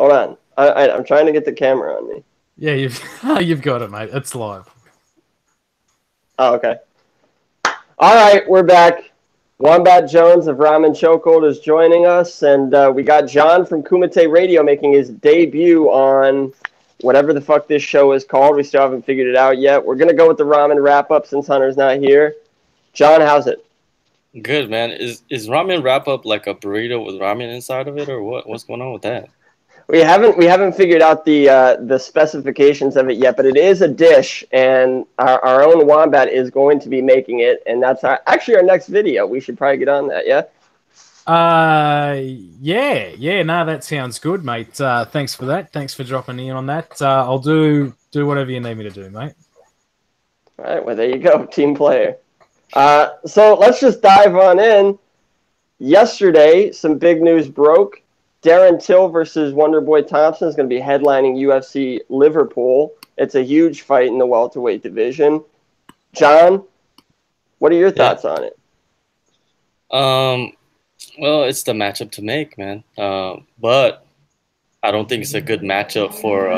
Hold on. I'm trying to get the camera on me. Yeah, you've you've got it, mate. It's live. Oh, okay. All right, we're back. Wombat Jones of Ramen Chokehold is joining us, and we got John from Kumite Radio making his debut on whatever the fuck this show is called. We still haven't figured it out yet. We're gonna go with the ramen wrap-up since Hunter's not here. John, how's it? Good, man. Is ramen wrap up like a burrito with ramen inside of it, or what? What's going on with that? We haven't figured out the specifications of it yet, but it is a dish, and our own Wombat is going to be making it, and that's actually our next video. We should probably get on that, yeah? Yeah, no, that sounds good, mate. Thanks for that. Thanks for dropping in on that. I'll do whatever you need me to do, mate. All right, well, there you go, team player. So let's just dive on in. Yesterday, some big news broke. Darren Till versus Wonderboy Thompson is going to be headlining UFC Liverpool. It's a huge fight in the welterweight division. John, what are your thoughts on it? Well, it's the matchup to make, man. But I don't think it's a good matchup for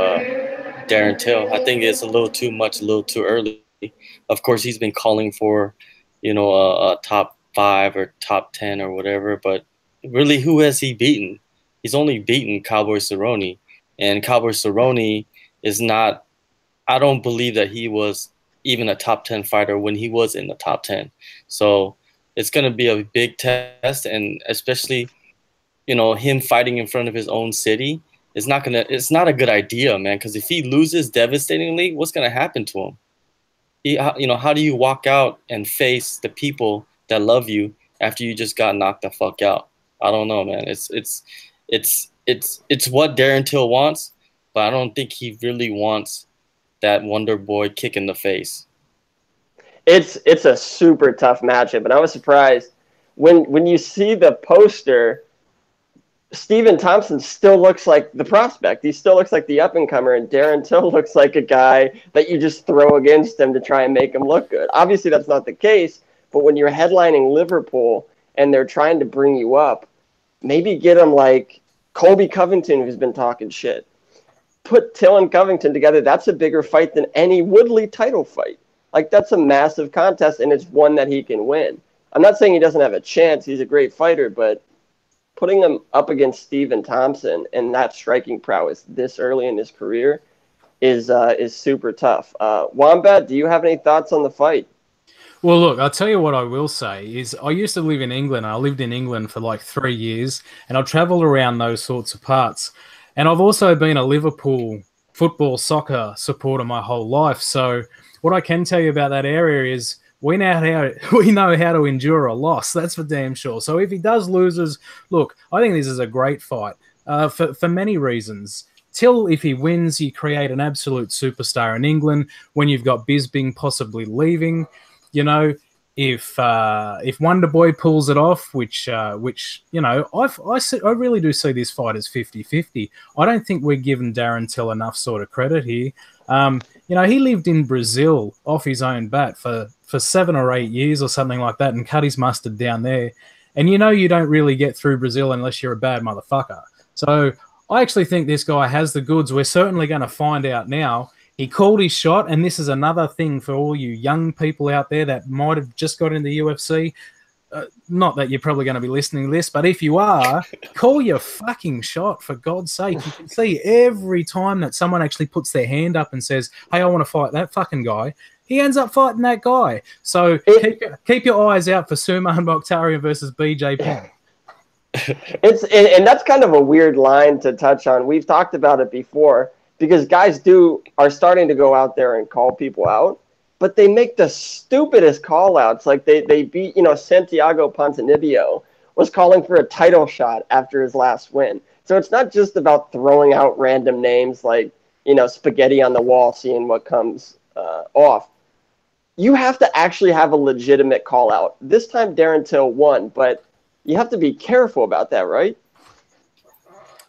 Darren Till. I think it's a little too much, a little too early. Of course, he's been calling for, a top 5 or top 10 or whatever. But really, who has he beaten? He's only beaten Cowboy Cerrone, and Cowboy Cerrone is not. I don't believe that he was even a top 10 fighter when he was in the top 10. So it's going to be a big test, and especially, him fighting in front of his own city is not gonna. It's not a good idea, man. Because if he loses devastatingly, what's going to happen to him? How do you walk out and face the people that love you after you just got knocked the fuck out? I don't know, man. It's what Darren Till wants, but I don't think he really wants that Wonder Boy kick in the face. It's a super tough matchup, and I was surprised when you see the poster. Stephen Thompson still looks like the prospect. He still looks like the up-and-comer, and Darren Till looks like a guy that you just throw against him to try and make him look good. Obviously, that's not the case, but when you're headlining Liverpool and they're trying to bring you up, maybe get him like Colby Covington, who's been talking shit. Put Till and Covington together. That's a bigger fight than any Woodley title fight. Like, that's a massive contest, and it's one that he can win. I'm not saying he doesn't have a chance. He's a great fighter, but putting him up against Stephen Thompson and that striking prowess this early in his career is super tough. Wombat, do you have any thoughts on the fight? Well, look, I'll tell you what I will say is I used to live in England. I lived in England for like 3 years, and I've travelled around those sorts of parts. And I've also been a Liverpool football, soccer supporter my whole life. So what I can tell you about that area is we know how to endure a loss. That's for damn sure. So if he does lose, look, I think this is a great fight for many reasons. Till, if he wins, you create an absolute superstar in England. When you've got Bisping possibly leaving, if Wonder Boy pulls it off, which I really do see this fight as 50-50. I don't think we're giving Darren Till enough sort of credit here. He lived in Brazil off his own bat for 7 or 8 years or something like that and cut his mustard down there. And you don't really get through Brazil unless you're a bad motherfucker. So I actually think this guy has the goods. We're certainly going to find out now. He called his shot, and this is another thing for all you young people out there that might have just got into the UFC. Not that you're probably going to be listening to this, but if you are, call your fucking shot, for God's sake. You can see every time that someone actually puts their hand up and says, hey, I want to fight that fucking guy, he ends up fighting that guy. So keep your eyes out for Suman Mokhtarian versus BJ Penn. And that's kind of a weird line to touch on. We've talked about it before because guys are starting to go out there and call people out, but they make the stupidest call outs. Like they beat, Santiago Ponzinibbio was calling for a title shot after his last win. So it's not just about throwing out random names like, spaghetti on the wall, seeing what comes off. You have to actually have a legitimate call out. This time Darren Till won, but you have to be careful about that, right?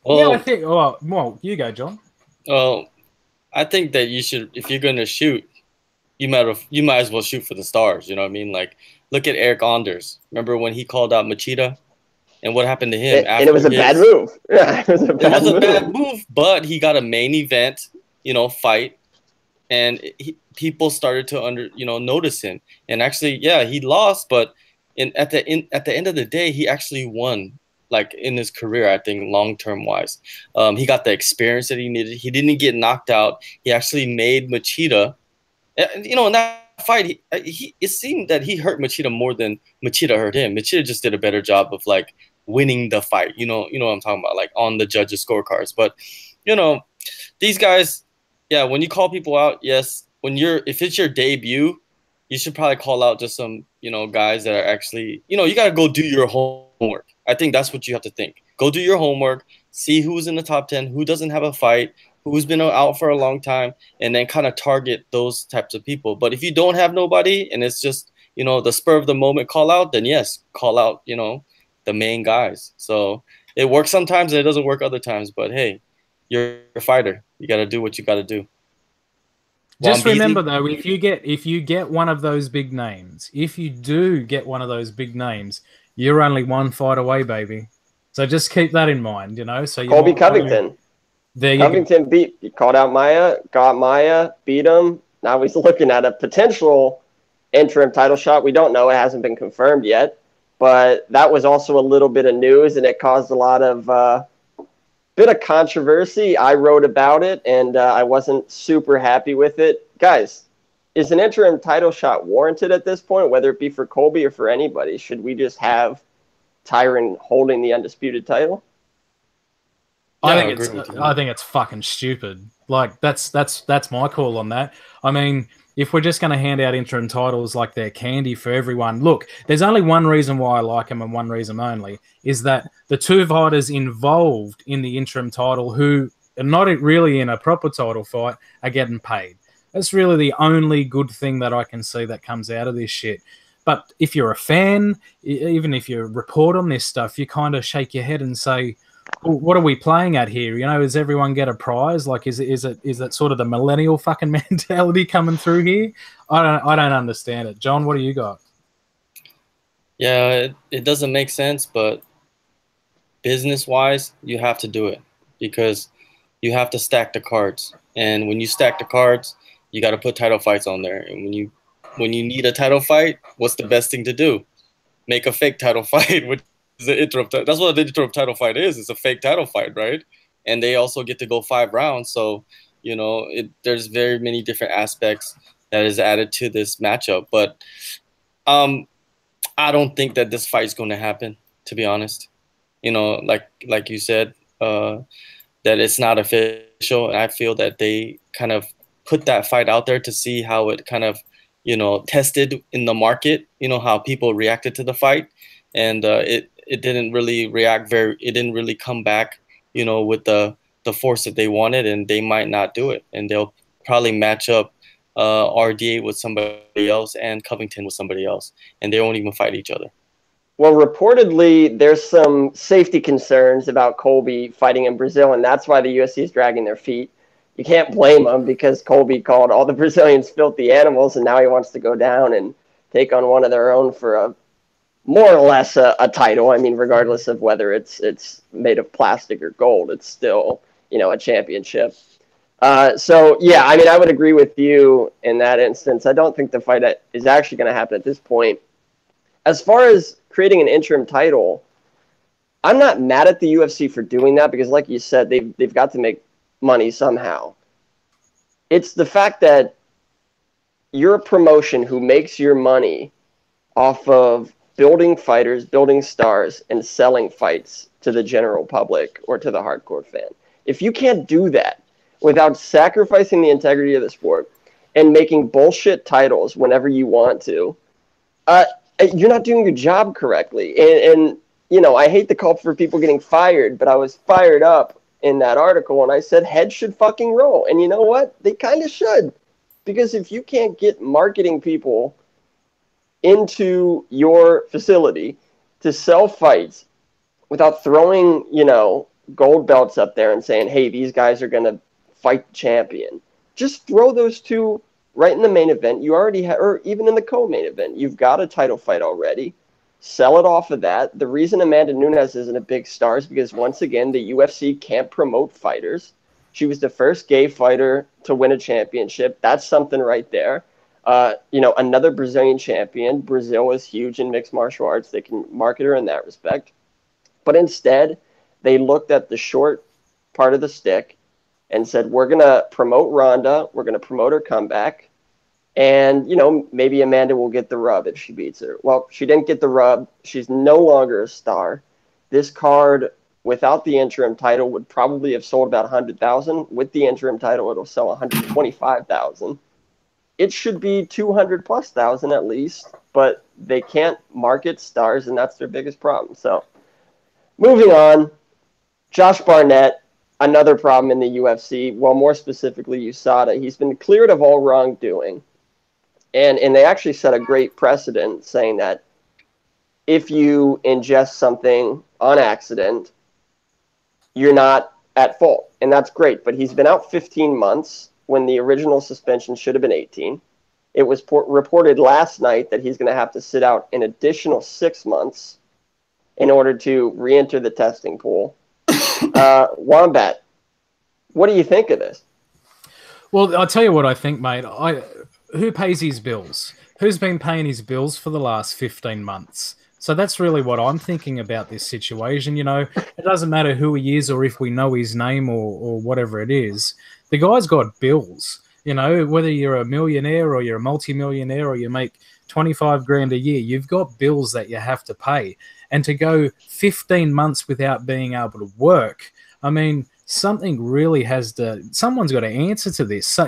Yeah, I think. Well, you go, John. Well, I think that you should, if you're going to shoot, you might as well shoot for the stars. You know what I mean? Like, look at Eric Anders. Remember when he called out Machida, And what happened to him? And it was a bad move. Yeah, it was a bad move, but he got a main event, fight, and people started to notice him. And actually, yeah, he lost, but at the end of the day, he actually won. Like in his career, I think long-term wise, he got the experience that he needed. He didn't get knocked out. He actually made Machida. In that fight, it seemed that he hurt Machida more than Machida hurt him. Machida just did a better job of like winning the fight. You know what I'm talking about, like on the judges' scorecards. But these guys, yeah, when you call people out, yes, if it's your debut, you should probably call out just some guys that are actually you got to go do your homework. I think that's what you have to think. Go do your homework, see who's in the top 10, who doesn't have a fight, who's been out for a long time, and then kind of target those types of people. But if you don't have nobody and it's just, the spur of the moment call out, then yes, call out, the main guys. So it works sometimes and it doesn't work other times. But hey, you're a fighter. You got to do what you got to do. Just remember though, if you get one of those big names, if you do get one of those big names, you're only one fight away, baby. So just keep that in mind, So Colby Covington. Covington called out Maia, got Maia, beat him. Now he's looking at a potential interim title shot. We don't know. It hasn't been confirmed yet. But that was also a little bit of news, and it caused a lot of bit of controversy. I wrote about it, and I wasn't super happy with it. Guys, is an interim title shot warranted at this point, whether it be for Colby or for anybody? Should we just have Tyron holding the undisputed title? I think it's fucking stupid. Like that's my call on that. I mean, if we're just going to hand out interim titles like they're candy for everyone, look, there's only one reason why I like them and one reason only, is that the two fighters involved in the interim title who are not really in a proper title fight are getting paid. That's really the only good thing that I can see that comes out of this shit. But if you're a fan, even if you report on this stuff, you kind of shake your head and say, well, what are we playing at here? Does everyone get a prize? Like, is it sort of the millennial fucking mentality coming through here? I don't understand it. John, what do you got? Yeah, it doesn't make sense, but business-wise, you have to do it because you have to stack the cards. And when you stack the cards, you got to put title fights on there. And when you need a title fight, what's the best thing to do? Make a fake title fight, which is an interim. That's what the interim title fight is. It's a fake title fight, right? And they also get to go 5 rounds. So, there's very many different aspects that is added to this matchup. But I don't think that this fight is going to happen, to be honest. Like you said, that it's not official. And I feel that they kind of put that fight out there to see how it kind of, tested in the market, how people reacted to the fight. And it didn't really it didn't really come back, with the force that they wanted, and they might not do it. And they'll probably match up RDA with somebody else and Covington with somebody else, and they won't even fight each other. Well, reportedly, there's some safety concerns about Colby fighting in Brazil, and that's why the UFC is dragging their feet. You can't blame them because Colby called all the Brazilians filthy animals, and now he wants to go down and take on one of their own for a more or less a title. I mean, regardless of whether it's made of plastic or gold, it's still, a championship. So, yeah, I mean, I would agree with you in that instance. I don't think the fight is actually going to happen at this point. As far as creating an interim title, I'm not mad at the UFC for doing that because, like you said, they've got to make money somehow. It's the fact that you're a promotion who makes your money off of building fighters, building stars, and selling fights to the general public or to the hardcore fan. If you can't do that without sacrificing the integrity of the sport and making bullshit titles whenever you want to, you're not doing your job correctly. And I hate the call for people getting fired, but I was fired up in that article, and I said heads should fucking roll. And you know what? They kind of should. Because if you can't get marketing people into your facility to sell fights without throwing, gold belts up there and saying, hey, these guys are going to fight champion, just throw those two right in the main event. You already have, or even in the co-main event, you've got a title fight already. sell it off of that. The reason Amanda Nunes isn't a big star is because, once again, the UFC can't promote fighters. She was the first gay fighter to win a championship. That's something right there. Another Brazilian champion. Brazil is huge in mixed martial arts. They can market her in that respect. But instead, they looked at the short part of the stick and said, we're going to promote Ronda. We're going to promote her comeback. And, maybe Amanda will get the rub if she beats her. Well, she didn't get the rub. She's no longer a star. This card, without the interim title, would probably have sold about 100,000. With the interim title, it'll sell 125,000. It should be 200 plus thousand at least, but they can't market stars, and that's their biggest problem. So, moving on, Josh Barnett, another problem in the UFC. Well, more specifically, USADA. He's been cleared of all wrongdoing. And they actually set a great precedent saying that if you ingest something on accident, you're not at fault. And that's great. But he's been out 15 months when the original suspension should have been 18. It was reported last night that he's going to have to sit out an additional 6 months in order to re-enter the testing pool. Wombat, what do you think of this? Well, I'll tell you what I think, mate. Who pays his bills? Who's been paying his bills for the last 15 months? So that's really what I'm thinking about this situation. It doesn't matter who he is or if we know his name or whatever it is. The guy's got bills. Whether you're a millionaire or you're a multimillionaire or you make 25 grand a year, you've got bills that you have to pay. And to go 15 months without being able to work, I mean, something really someone's got to answer to this. So,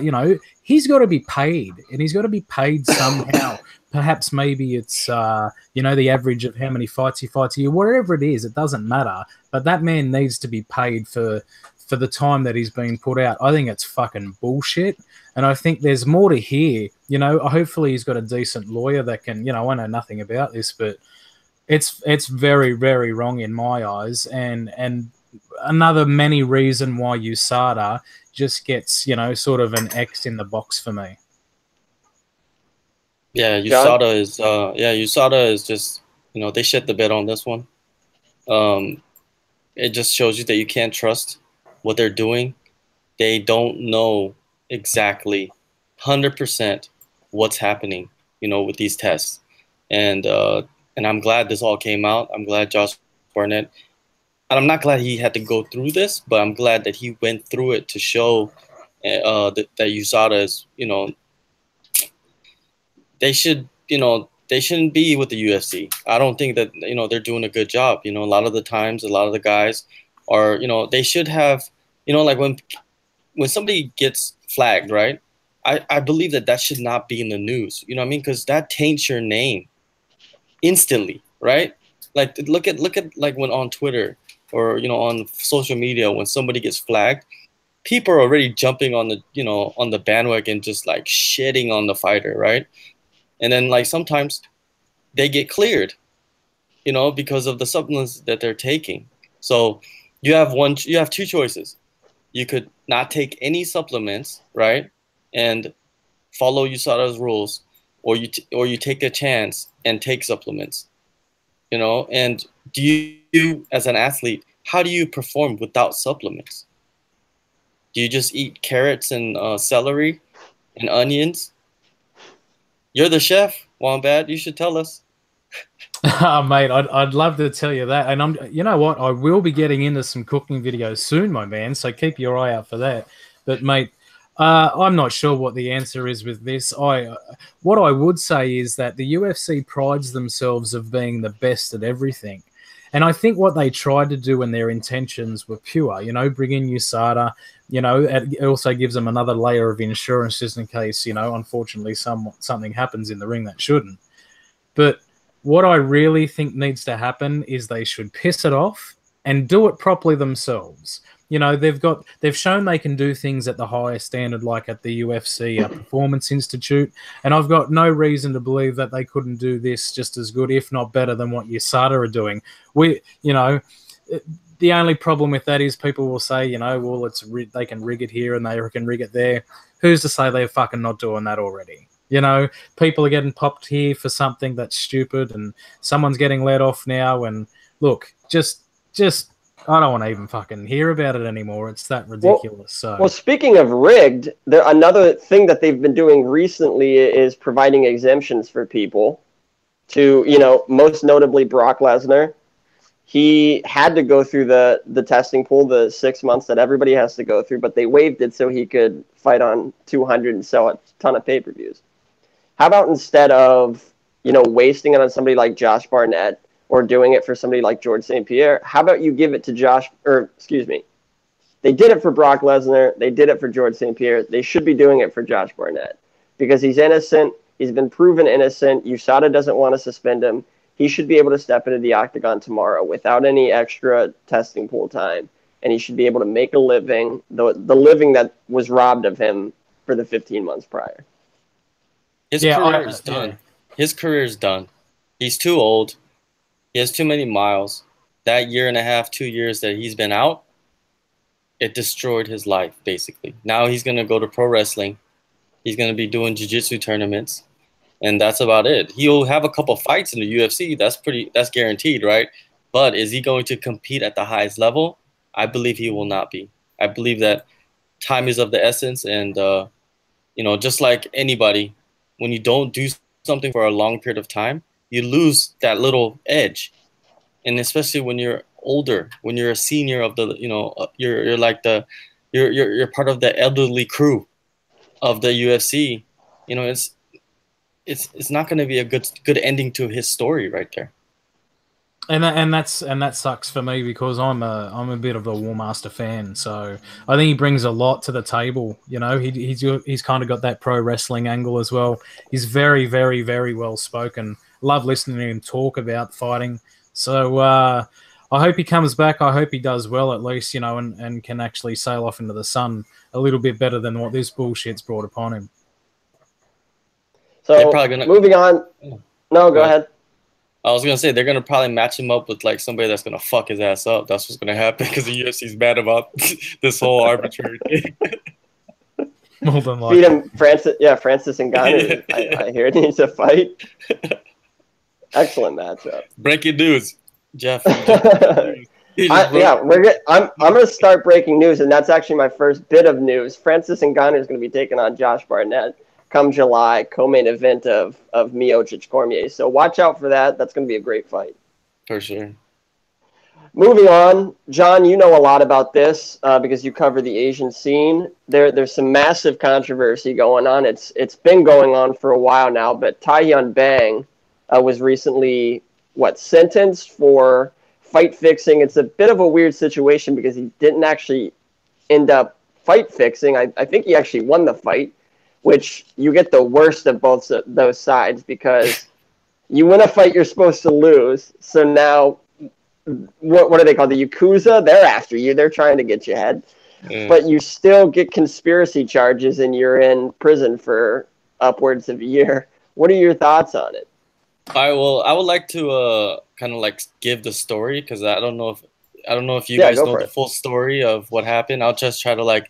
he's got to be paid, and he's got to be paid somehow. Perhaps maybe it's, the average of how many fights he fights a year, whatever it is, it doesn't matter. But that man needs to be paid for the time that he's been put out. I think it's fucking bullshit. And I think there's more to hear. Hopefully he's got a decent lawyer that can, I know nothing about this, but it's very, very wrong in my eyes. And another many reason why USADA just gets, sort of an X in the box for me. Yeah, USADA is just, they shit the bed on this one. It just shows you that you can't trust what they're doing. They don't know exactly 100% what's happening, with these tests. And I'm glad this all came out. I'm glad Josh Barnett, and I'm not glad he had to go through this, but I'm glad that he went through it to show that USADA is, they shouldn't be with the UFC. I don't think that, they're doing a good job. A lot of the times, a lot of the guys are, they should have, like when somebody gets flagged, right? I believe that should not be in the news. You know what I mean? Because that taints your name instantly, right? Like look at like when on Twitter or on social media, when somebody gets flagged, people are already jumping on the on the bandwagon, just like shitting on the fighter, right? And then like sometimes they get cleared, because of the supplements that they're taking. So you have two choices. You could not take any supplements, right, and follow USADA's rules, or you take a chance and take supplements, And do you, as an athlete, how do you perform without supplements? Do you just eat carrots and celery and onions? You're the chef, Wombat. You should tell us. Oh, mate, I'd love to tell you that. And you know what? I will be getting into some cooking videos soon, my man. So keep your eye out for that. But mate, I'm not sure what the answer is with this. What I would say is that the UFC prides themselves of being the best at everything. And I think what they tried to do and their intentions were pure, bring in USADA, it also gives them another layer of insurance just in case, unfortunately something happens in the ring that shouldn't. But what I really think needs to happen is they should piss it off and do it properly themselves. They've shown they can do things at the highest standard, like at the UFC Performance Institute, and I've got no reason to believe that they couldn't do this just as good, if not better, than what USADA are doing. The only problem with that is people will say, well, they can rig it here and they can rig it there. Who's to say they're fucking not doing that already? You know, people are getting popped here for something that's stupid, and someone's getting let off now. And look, just I don't want to even fucking hear about it anymore. It's that ridiculous. Well, speaking of rigged, another thing that they've been doing recently is providing exemptions for people to, most notably Brock Lesnar. He had to go through the testing pool, the 6 months that everybody has to go through, but they waived it so he could fight on 200 and sell a ton of pay-per-views. How about instead of, wasting it on somebody like Josh Barnett or doing it for somebody like George St. Pierre, how about you give it to they did it for Brock Lesnar. They did it for George St. Pierre. They should be doing it for Josh Barnett because he's innocent. He's been proven innocent. USADA doesn't want to suspend him. He should be able to step into the octagon tomorrow without any extra testing pool time, and he should be able to make a living, the living that was robbed of him for the 15 months prior. His career is done. Yeah. His career is done. He's too old. He has too many miles. That year and a half, 2 years that he's been out, it destroyed his life, basically. Now he's going to go to pro wrestling. He's going to be doing jiu-jitsu tournaments. And that's about it. He'll have a couple fights in the UFC. That's guaranteed, right? But is he going to compete at the highest level? I believe he will not be. I believe that time is of the essence. And, just like anybody, when you don't do something for a long period of time, you lose that little edge. And especially when you're older, when you're a senior of the, you're like you're part of the elderly crew of the UFC. It's not going to be a good ending to his story right there. And that sucks for me because I'm a bit of a War Master fan, so I think he brings a lot to the table. He's kind of got that pro wrestling angle as well. He's very, very, very well spoken. Love listening to him talk about fighting. So I hope he comes back. I hope he does well at least, and can actually sail off into the sun a little bit better than what this bullshit's brought upon him. So moving on. No, go ahead. I was gonna say they're gonna probably match him up with like somebody that's gonna fuck his ass up. That's what's gonna happen because the UFC's mad about this whole arbitrary thing. More than likely. Feed him, Francis. Yeah, Francis and Ngannou. I hear needs a fight. Excellent matchup. Breaking news, Jeff. I'm gonna start breaking news, and that's actually my first bit of news. Francis and Ngannou is gonna be taking on Josh Barnett come July, co-main event of Miocic Cormier. So watch out for that. That's going to be a great fight. For sure. Moving on, John, you know a lot about this because you cover the Asian scene. There's some massive controversy going on. It's been going on for a while now, but Tai-Hyun Bang was recently, sentenced for fight fixing. It's a bit of a weird situation because he didn't actually end up fight fixing. I think he actually won the fight, which you get the worst of both those sides because you win a fight you're supposed to lose. So now, what are they called? The Yakuza? They're after you. They're trying to get you ahead. But you still get conspiracy charges and you're in prison for upwards of a year. What are your thoughts on it? I would like to kind of like give the story because I don't know if you guys know the full story of what happened. I'll just try to like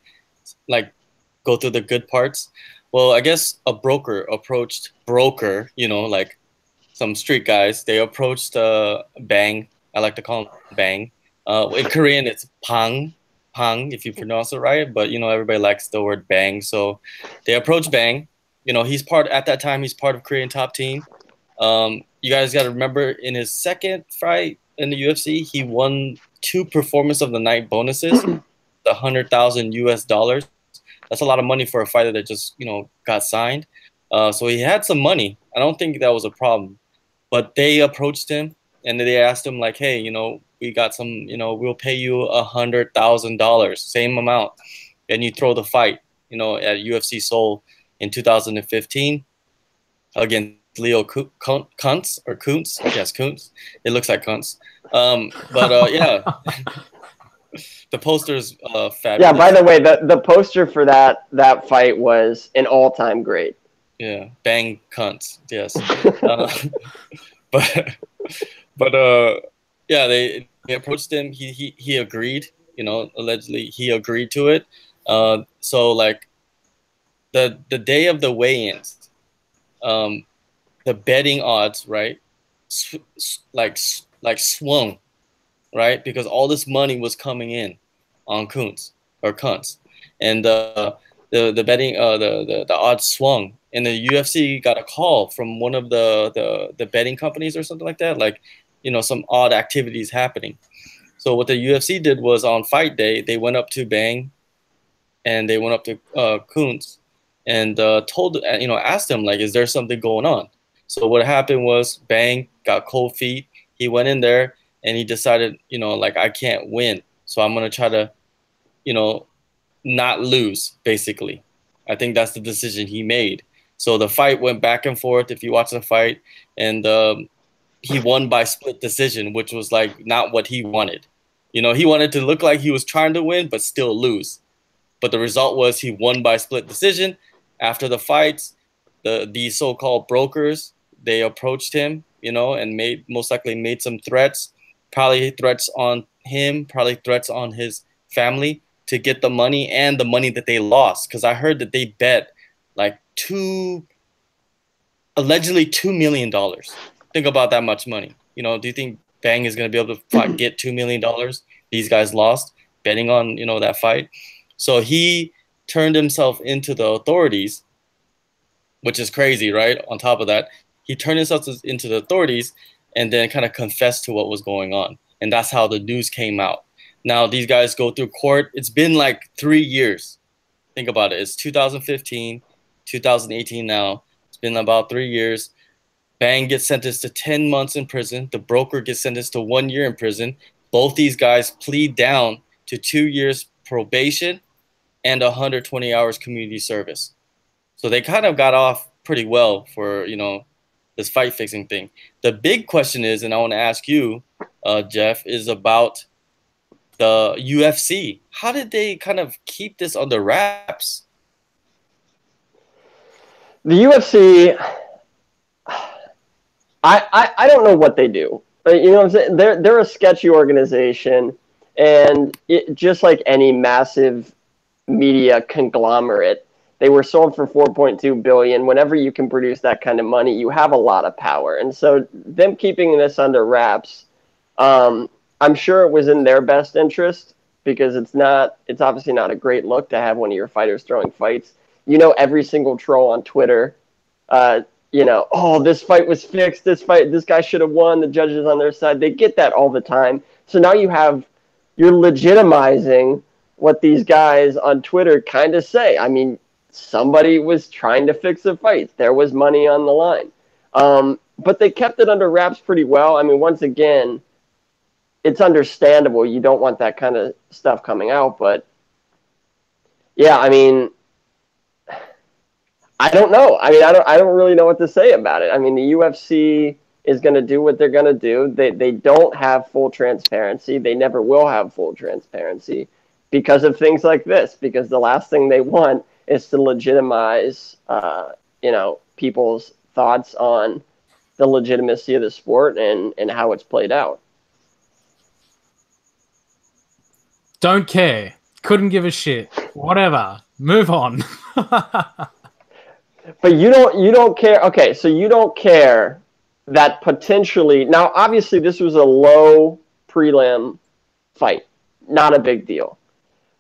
go through the good parts. Well, I guess a broker approached like some street guys. They approached Bang. I like to call him Bang. In Korean, it's Pang, if you pronounce it right. But everybody likes the word Bang. So they approached Bang. At that time he's part of Korean Top Team. You guys got to remember in his second fight in the UFC, he won 2 Performance of the Night bonuses, the $100,000 US. That's a lot of money for a fighter that just, got signed. So he had some money. I don't think that was a problem. But they approached him and they asked him like, hey, we got some, we'll pay you $100,000, same amount. And you throw the fight, at UFC Seoul in 2015 against Leo Kuntz or Kuntz. Yes, Kuntz. It looks like Kuntz. Yeah. The poster's fabulous. Yeah, by the way, the poster for that fight was an all-time great. Yeah, Bang Cunts, yes. Yeah, they approached him. He agreed, allegedly he agreed to it. So like the day of the weigh-ins, the betting odds, right, swung, right, because all this money was coming in on Kuntz or Kuntz, and the betting the odds swung, and the UFC got a call from one of the betting companies or something like that, like, you know, some odd activities happening. So what the UFC did was on fight day, they went up to Bang and they went up to Kuntz and told, you know, asked him, like, is there something going on? So what happened was Bang got cold feet. He went in there and he decided, you know, like, I can't win, so I'm gonna try to, you know, not lose, basically. I think that's the decision he made. So the fight went back and forth, if you watch the fight, and he won by split decision, which was like not what he wanted. You know, he wanted to look like he was trying to win, but still lose. But the result was he won by split decision. After the fights, the so-called brokers, they approached him, you know, and most likely made some threats, probably threats on him, probably threats on his family to get the money and the money that they lost. Because I heard that they bet like allegedly $2 million. Think about that much money. You know, do you think Bang is going to be able to get $2 million? These guys lost betting on, you know, that fight. So he turned himself into the authorities, which is crazy, right? On top of that, he turned himself into the authorities and then kind of confessed to what was going on. And that's how the news came out. Now these guys go through court. It's been like 3 years. Think about it. It's 2015, 2018 now. It's been about 3 years. Bang gets sentenced to 10 months in prison. The broker gets sentenced to 1 year in prison. Both these guys plead down to 2 years probation and 120 hours community service. So they kind of got off pretty well for, you know, this fight fixing thing. The big question is, and I want to ask you, Jeff, is about the UFC. How did they kind of keep this under wraps? The UFC, I don't know what they do. You know what I'm saying? They're a sketchy organization, and just like any massive media conglomerate, they were sold for $4.2 billion. Whenever you can produce that kind of money, you have a lot of power. And so them keeping this under wraps, I'm sure it was in their best interest, because it's obviously not a great look to have one of your fighters throwing fights. You know, every single troll on Twitter, you know, oh, this fight was fixed. This guy should have won. The judges on their side. They get that all the time. So now you're legitimizing what these guys on Twitter kind of say. I mean, somebody was trying to fix a fight. There was money on the line. But they kept it under wraps pretty well. I mean, once again, it's understandable. You don't want that kind of stuff coming out. But, yeah, I mean, I don't know. I mean, I don't really know what to say about it. I mean, the UFC is going to do what they're going to do. They don't have full transparency. They never will have full transparency because of things like this, because the last thing they want is to legitimize, you know, people's thoughts on the legitimacy of the sport and how it's played out. Don't care. Couldn't give a shit. Whatever. Move on. But you don't care. Okay, so you don't care that potentially, now obviously this was a low prelim fight, not a big deal.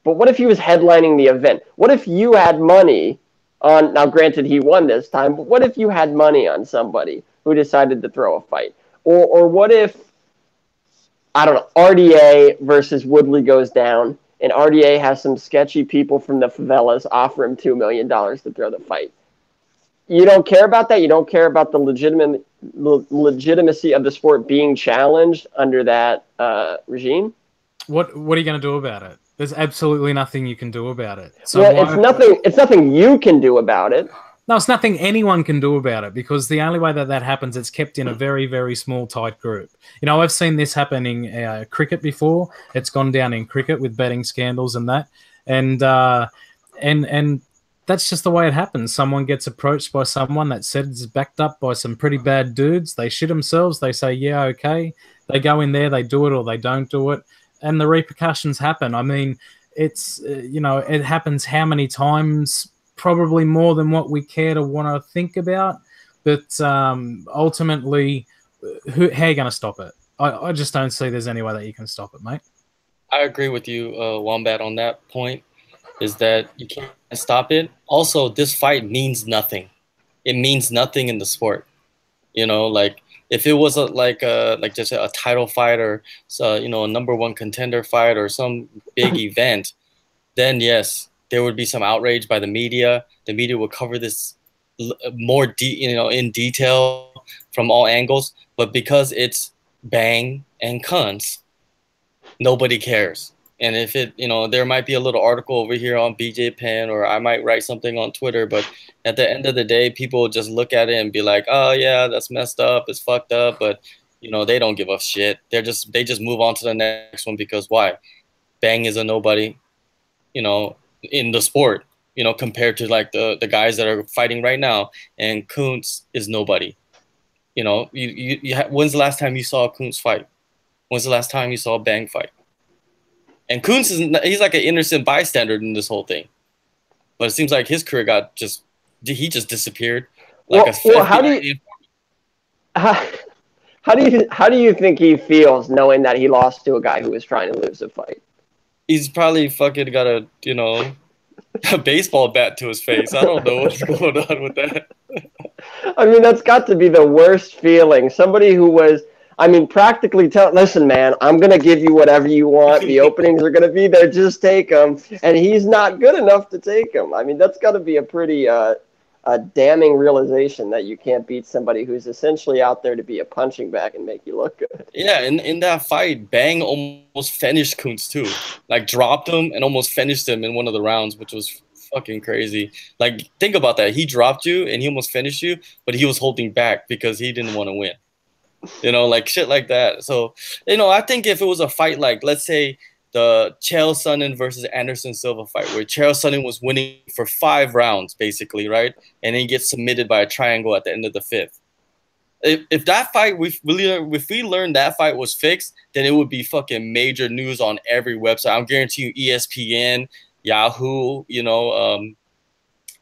But what if he was headlining the event? What if you had money on, now granted he won this time, but what if you had money on somebody who decided to throw a fight? Or what if, I don't know, RDA versus Woodley goes down, and RDA has some sketchy people from the favelas offer him $2 million to throw the fight? You don't care about that? You don't care about the legitimacy of the sport being challenged under that regime? What are you going to do about it? There's absolutely nothing you can do about it. So well, it's nothing you can do about it. No, it's nothing anyone can do about it, because the only way that happens, it's kept in a very, very small, tight group. You know, I've seen this happen in cricket before. It's gone down in cricket with betting scandals and that. And that's just the way it happens. Someone gets approached by someone that said it's backed up by some pretty bad dudes. They shit themselves. They say, yeah, okay. They go in there, they do it or they don't do it. And the repercussions happen. I mean, it's, you know, it happens how many times? Probably more than what we care to want to think about. but ultimately, how are you going to stop it? I just don't see there's any way that you can stop it, mate. I agree with you, Wombat, on that point. Is that you can't stop it. Also, this fight means nothing. It means nothing in the sport. You know, like if it was like just a title fight or a #1 contender fight or some big event, then yes, there would be some outrage by the media. The media would cover this more in detail from all angles. But because it's bang and cunts, nobody cares. And if there might be a little article over here on BJ Penn, or I might write something on Twitter, but at the end of the day, people just look at it and be like, "Oh yeah, that's messed up. It's fucked up." But they don't give a shit. They just move on to the next one because why? Bang is a nobody, in the sport, compared to like the guys that are fighting right now, and Kuntz is nobody. When's the last time you saw a Kuntz fight? When's the last time you saw a Bang fight? And Kuntz he's like an innocent bystander in this whole thing, but it seems like his career he just disappeared. Like how do you think he feels knowing that he lost to a guy who was trying to lose a fight? He's probably fucking got a baseball bat to his face. I don't know what's going on with that. I mean, that's got to be the worst feeling. Somebody who was, practically listen, man, I'm going to give you whatever you want. The openings are going to be there. Just take them. And he's not good enough to take them. I mean, that's got to be a pretty damning realization that you can't beat somebody who's essentially out there to be a punching bag and make you look good. Yeah, in that fight, Bang almost finished Kuntz too. Like, dropped him and almost finished him in one of the rounds, which was fucking crazy. Like, think about that. He dropped you and he almost finished you, but he was holding back because he didn't want to win. Like shit like that. So, I think if it was a fight like, let's say, the Chael Sonnen versus Anderson Silva fight, where Chael Sonnen was winning for 5 rounds, basically, right? And then he gets submitted by a triangle at the end of the 5th. If that fight, if we learned that fight was fixed, then it would be fucking major news on every website. I'm guaranteeing you, ESPN, Yahoo,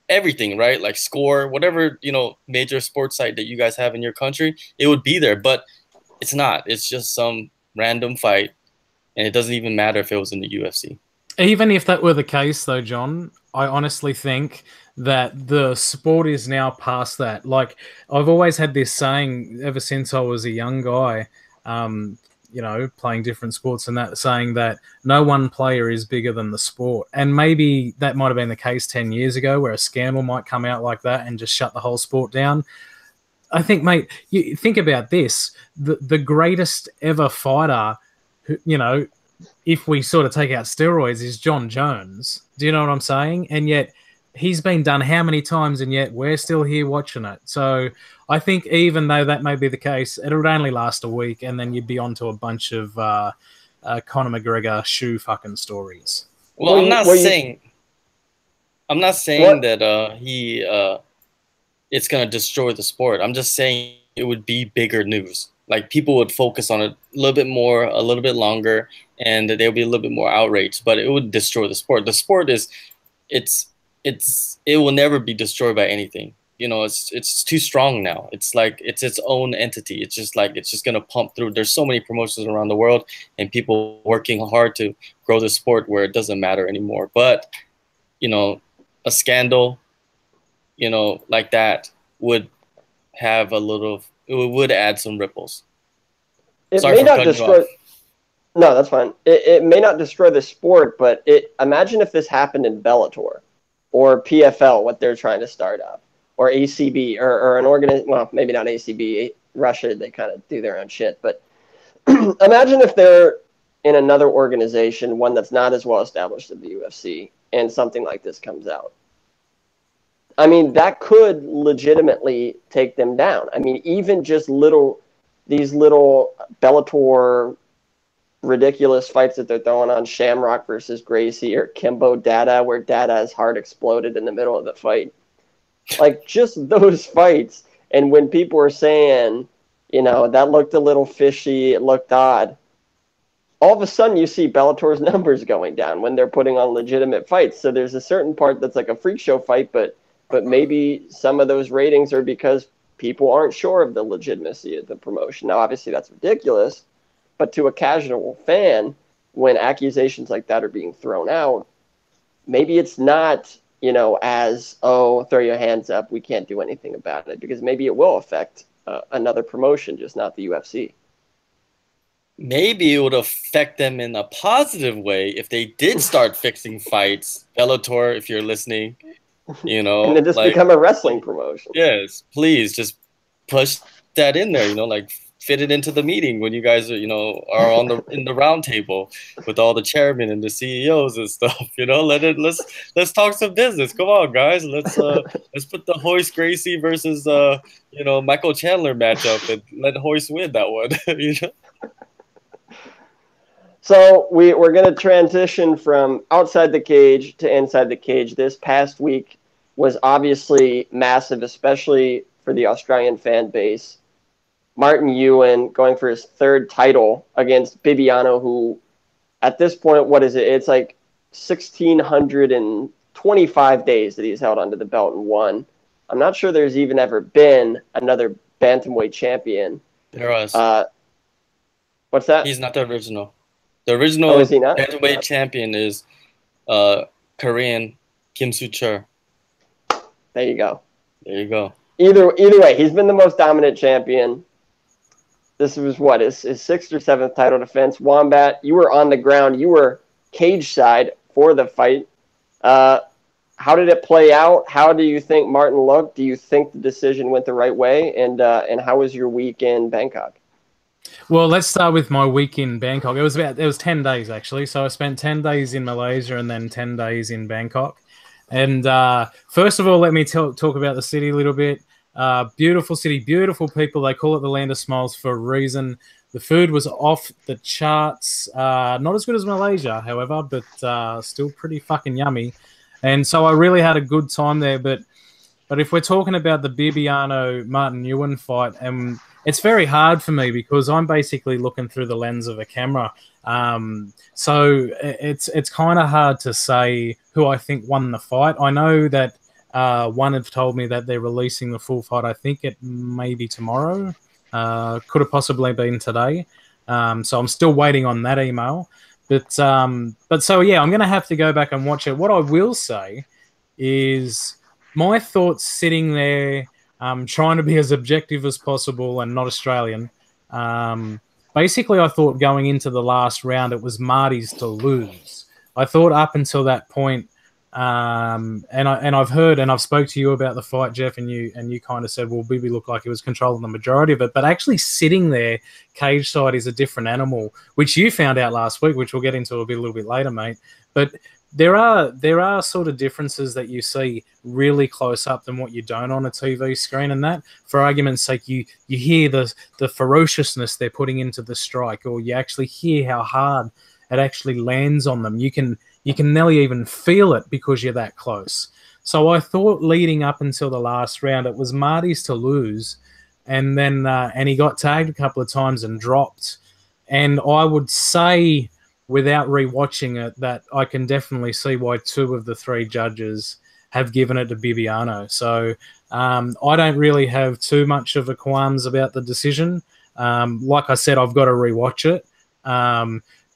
everything, right? Like Score, whatever, major sports site that you guys have in your country, it would be there. But it's not. It's just some random fight, and it doesn't even matter if it was in the UFC. Even if that were the case, though, John, I honestly think that the sport is now past that. Like, I've always had this saying ever since I was a young guy, playing different sports and that, saying that no one player is bigger than the sport. And maybe that might have been the case 10 years ago, where a scandal might come out like that and just shut the whole sport down. I think, mate, you think about this. The greatest ever fighter, if we sort of take out steroids, is John Jones. Do you know what I'm saying? And yet he's been done how many times, and yet we're still here watching it. So I think even though that may be the case, it would only last a week, and then you'd be onto a bunch of Conor McGregor shoe fucking stories. Well, I'm not saying that it's gonna destroy the sport. I'm just saying it would be bigger news. Like, people would focus on it a little bit more, a little bit longer, and there'll be a little bit more outrage. But it would destroy the sport. The sport it will never be destroyed by anything. It's too strong now. It's like it's its own entity. It's just gonna pump through. There's so many promotions around the world, and people working hard to grow the sport where it doesn't matter anymore. But a scandal, like that would have it would add some ripples. It may not destroy. No, that's fine. It may not destroy the sport, but imagine if this happened in Bellator or PFL, what they're trying to start up, or ACB, or an organization. Well, maybe not ACB. Russia, they kind of do their own shit. But imagine if they're in another organization, one that's not as well established as the UFC, and something like this comes out. I mean, that could legitimately take them down. I mean, even just these little Bellator ridiculous fights that they're throwing on Shamrock versus Gracie, or Kimbo Dada, where Dada's heart exploded in the middle of the fight. Like, just those fights. And when people were saying, that looked a little fishy, it looked odd, all of a sudden you see Bellator's numbers going down when they're putting on legitimate fights. So there's a certain part that's like a freak show fight, but maybe some of those ratings are because people aren't sure of the legitimacy of the promotion. Now, obviously, that's ridiculous, but to a casual fan, when accusations like that are being thrown out, maybe it's not, as, oh, throw your hands up, we can't do anything about it, because maybe it will affect another promotion, just not the UFC. Maybe it would affect them in a positive way if they did start fixing fights. Bellator, if you're listening, and then just become a wrestling promotion. Yes, please just push that in there. Like fit it into the meeting when you guys are, are in the round table with all the chairmen and the CEOs and stuff. Let's talk some business. Come on, guys. Let's put the Hoist Gracie versus Michael Chandler matchup and let Hoist win that one. So we're going to transition from outside the cage to inside the cage. This past week was obviously massive, especially for the Australian fan base. Martin Ewan going for his third title against Bibiano, who at this point, what is it? It's like 1,625 days that he's held onto the belt and won. I'm not sure there's even ever been another bantamweight champion. There was. What's that? He's not the original. The original bantamweight champion is Korean Kim Soo-chul. There you go. There you go. Either way, he's been the most dominant champion. This was his sixth or seventh title defense. Wombat, you were on the ground. You were cage side for the fight. How did it play out? How do you think Martin looked? Do you think the decision went the right way? And how was your week in Bangkok? Well, let's start with my week in Bangkok. It was 10 days actually. So I spent 10 days in Malaysia and then 10 days in Bangkok. And first of all, let me talk about the city a little bit. Beautiful city, beautiful people. They call it the land of smiles for a reason. The food was off the charts. Not as good as Malaysia, however, but still pretty fucking yummy. And so I really had a good time there. But if we're talking about the Bibiano-Martin Ewan fight, it's very hard for me because I'm basically looking through the lens of a camera. So it's kind of hard to say who I think won the fight. I know that one have told me that they're releasing the full fight. I think it may be tomorrow. Could have possibly been today. So I'm still waiting on that email. But so, yeah, I'm going to have to go back and watch it. What I will say is my thoughts sitting there trying to be as objective as possible and not Australian. Basically, I thought going into the last round, it was Marty's to lose. I thought up until that point, and I've heard and I've spoke to you about the fight, Jeff, and you kind of said, well, Bibi looked like he was controlling the majority of it, but actually sitting there cage side is a different animal, which you found out last week, which we'll get into a little bit later, mate. But there are sort of differences that you see really close up than what you don't on a TV screen, and that, for argument's sake, you hear the ferociousness they're putting into the strike, or you actually hear how hard it actually lands on them. You can nearly even feel it because you're that close. So I thought leading up until the last round, it was Marty's to lose, and then and he got tagged a couple of times and dropped. And I would say, without rewatching it, that I can definitely see why two of the three judges have given it to Bibiano. So I don't really have too much of a qualms about the decision. Like I said, I've got to rewatch it.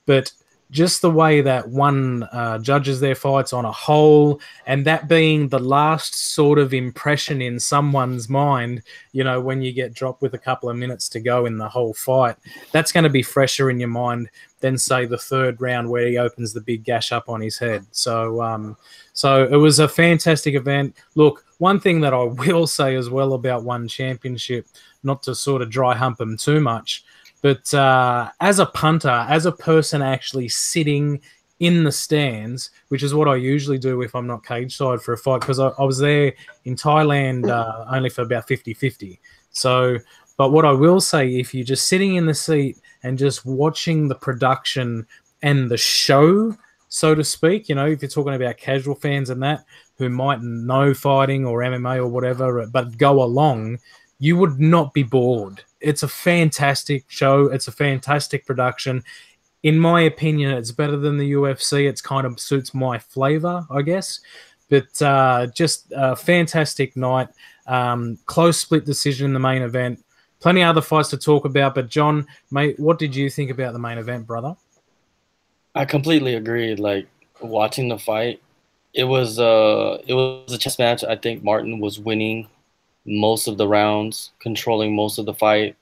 But just the way that one judges their fights on a whole, and that being the last sort of impression in someone's mind, when you get dropped with a couple of minutes to go in the whole fight, that's going to be fresher in your mind than, say, the third round where he opens the big gash up on his head. So it was a fantastic event. Look, one thing that I will say as well about One Championship, not to sort of dry hump him too much, but as a punter, as a person actually sitting in the stands, which is what I usually do if I'm not cage side for a fight, because I was there in Thailand only for about 50-50. So, but what I will say, if you're just sitting in the seat and just watching the production and the show, so to speak, if you're talking about casual fans and that, who might know fighting or MMA or whatever, but go along, you would not be bored. It's a fantastic show. It's a fantastic production. In my opinion, it's better than the UFC. It's kind of suits my flavor, I guess. But just a fantastic night. Close split decision in the main event. Plenty of other fights to talk about, but John, mate, what did you think about the main event, brother? I completely agree. Like watching the fight, it was a chess match. I think Martin was winning most of the rounds, controlling most of the fight,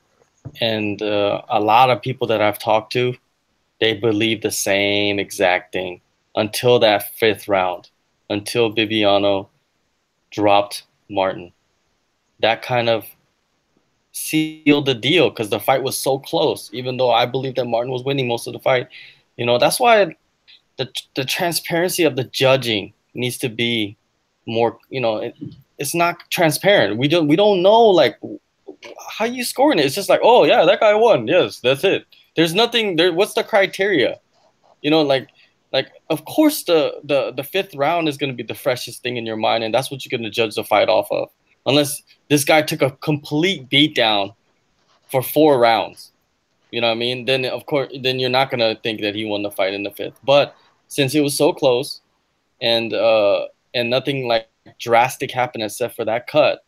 and a lot of people that I've talked to, they believe the same exact thing until that fifth round, until Bibiano dropped Martin. That kind of sealed the deal because the fight was so close. Even though I believe that Martin was winning most of the fight, that's why the transparency of the judging needs to be more. It's not transparent. We don't know like how you scoring it. It's just like, oh yeah, that guy won. Yes, that's it. There's nothing there. What's the criteria? Like of course the fifth round is going to be the freshest thing in your mind, and that's what you're going to judge the fight off of. Unless this guy took a complete beatdown for 4 rounds, you know what I mean? Then of course, then you're not going to think that he won the fight in the fifth. But since it was so close, and nothing like drastic happened except for that cut,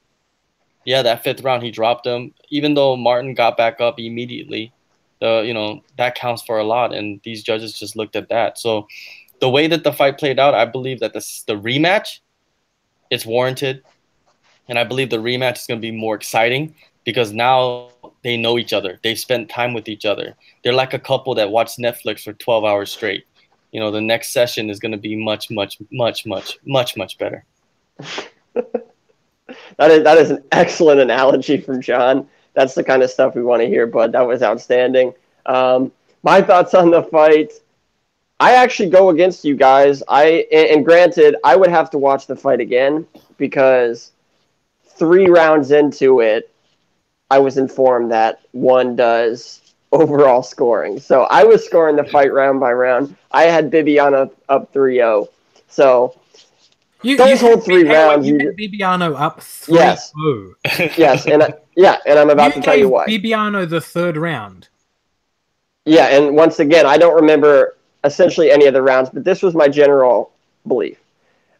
yeah, that fifth round he dropped him. Even though Martin got back up immediately, that counts for a lot, and these judges just looked at that. So the way that the fight played out, I believe that the rematch, it's warranted, and I believe the rematch is going to be more exciting because now they know each other. They've spent time with each other. They're like a couple that watched Netflix for 12 hours straight. The next session is going to be much, much, much, much, much, much better. That is an excellent analogy from John. That's the kind of stuff we want to hear, bud. That was outstanding. My thoughts on the fight, I actually go against you guys. And granted, I would have to watch the fight again because 3 rounds into it, I was informed that one does overall scoring. So I was scoring the fight round by round. I had Bibiano up 3-0. So those whole 3 rounds. You had Bibiano up 3-0. Yes. Yes, and I'm about to tell you why. Bibiano the third round. Yeah, and once again, I don't remember essentially any of the rounds, but this was my general belief.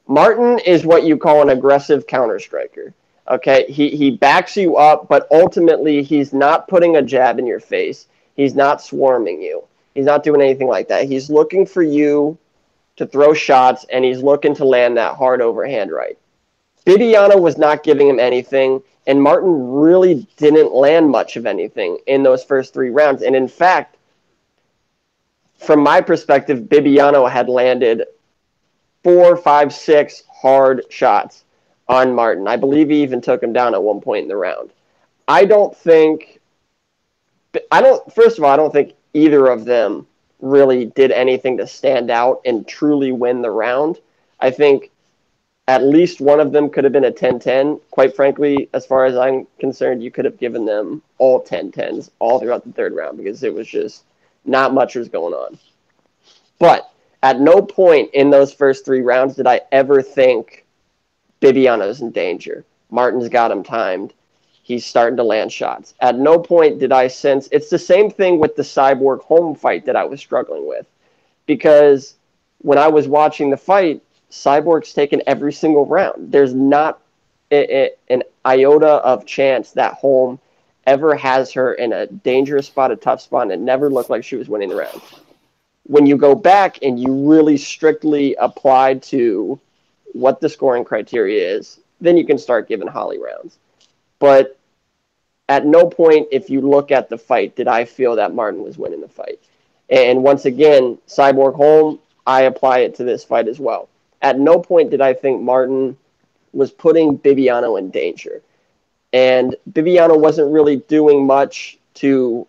Martin is what you call an aggressive counter-striker. Okay, he backs you up, but ultimately he's not putting a jab in your face. He's not swarming you. He's not doing anything like that. He's looking for you to throw shots, and he's looking to land that hard overhand right. Bibiano was not giving him anything, and Martin really didn't land much of anything in those first 3 rounds. And in fact, from my perspective, Bibiano had landed 4, 5, 6 hard shots on Martin. I believe he even took him down at one point in the round. First of all, I don't think either of them really did anything to stand out and truly win the round. I think at least one of them could have been a 10-10. Quite frankly, as far as I'm concerned, you could have given them all 10-10s all throughout the third round because it was just not much was going on. But at no point in those first 3 rounds did I ever think Bibiano's in danger. Martin's got him timed. He's starting to land shots. At no point did I sense... It's the same thing with the Cyborg Holm fight that I was struggling with. Because when I was watching the fight, Cyborg's taken every single round. There's not an iota of chance that Holm ever has her in a dangerous spot, a tough spot, and it never looked like she was winning the round. When you go back and you really strictly apply to what the scoring criteria is, then you can start giving Holly rounds. But at no point, if you look at the fight, did I feel that Martin was winning the fight. And once again, Cyborg Holm, I apply it to this fight as well. At no point did I think Martin was putting Bibiano in danger. And Bibiano wasn't really doing much to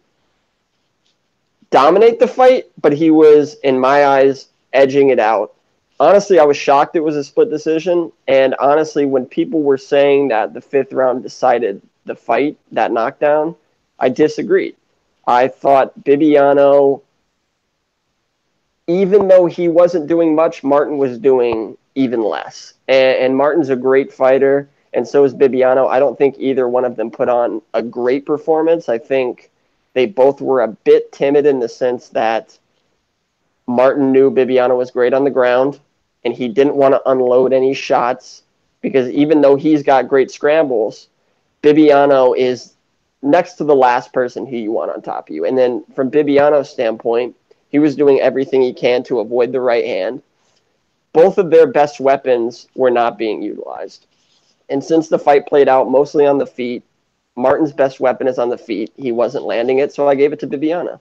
dominate the fight, but he was, in my eyes, edging it out. Honestly, I was shocked it was a split decision. And honestly, when people were saying that the 5th round decided the fight, that knockdown, I disagreed. I thought Bibiano, even though he wasn't doing much, Martin was doing even less. And Martin's a great fighter, and so is Bibiano. I don't think either one of them put on a great performance. I think they both were a bit timid in the sense that Martin knew Bibiano was great on the ground, and he didn't want to unload any shots because even though he's got great scrambles, Bibiano is next to the last person who you want on top of you. And then from Bibiano's standpoint, he was doing everything he can to avoid the right hand. Both of their best weapons were not being utilized. And since the fight played out mostly on the feet, Martin's best weapon is on the feet. He wasn't landing it, so I gave it to Bibiano.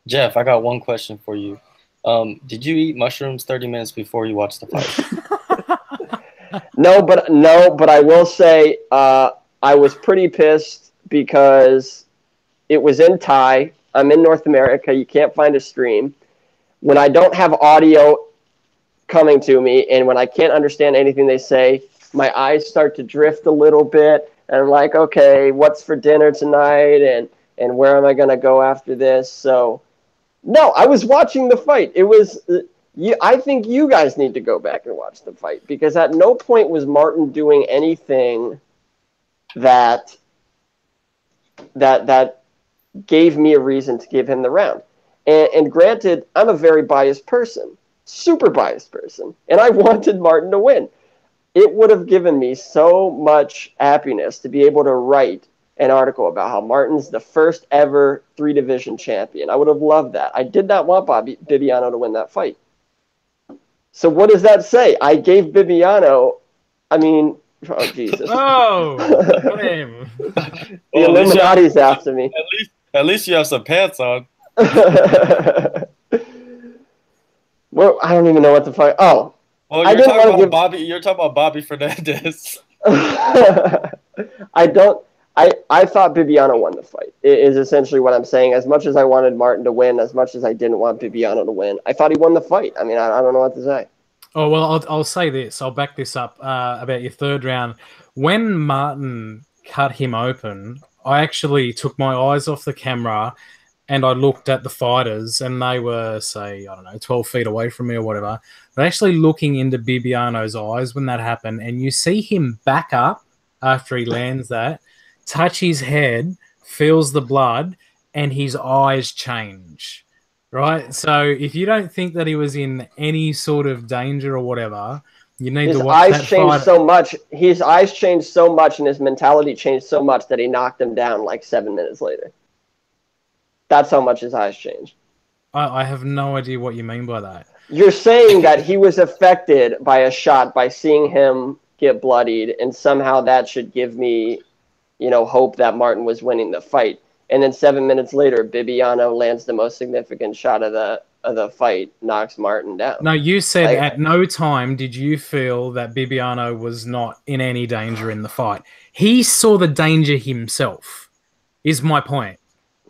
Jeff, I got one question for you. Did you eat mushrooms 30 minutes before you watched the fight? No, but I will say I was pretty pissed because it was in Thai. I'm in North America. You can't find a stream. When I don't have audio coming to me and when I can't understand anything they say, my eyes start to drift a little bit. And I'm like, okay, what's for dinner tonight? And where am I going to go after this? So, no, I was watching the fight. It was... I think you guys need to go back and watch the fight because at no point was Martin doing anything that gave me a reason to give him the round. And granted, I'm a very biased person, super biased person, and I wanted Martin to win. It would have given me so much happiness to be able to write an article about how Martin's the first ever 3-division champion. I would have loved that. I did not want Bibiano to win that fight. So what does that say? I gave Bibiano, oh, Jesus. Oh, blame. The Illuminati's after me. At least you have some pants on. Well, I don't even know what to find. Oh. Well, you're talking about Bobby Fernandez. I thought Bibiano won the fight, is essentially what I'm saying. As much as I wanted Martin to win, as much as I didn't want Bibiano to win, I thought he won the fight. I mean, I don't know what to say. Oh, well, I'll say this. I'll back this up about your third round. When Martin cut him open, I actually took my eyes off the camera and I looked at the fighters and they were, say, 12 feet away from me or whatever. But actually looking into Bibiano's eyes when that happened, and you see him back up after he lands that, touch his head, feels the blood, and his eyes change, right? So if you don't think that he was in any sort of danger or whatever, you need to watch that fight. His eyes changed so much and his mentality changed so much that he knocked him down like 7 minutes later. That's how much his eyes changed. I have no idea what you mean by that. You're saying that he was affected by a shot by seeing him get bloodied, and somehow that should give me hope that Martin was winning the fight. And then 7 minutes later, Bibiano lands the most significant shot of the fight, knocks Martin down. No, you said at no time did you feel that Bibiano was not in any danger in the fight. He saw the danger himself, is my point.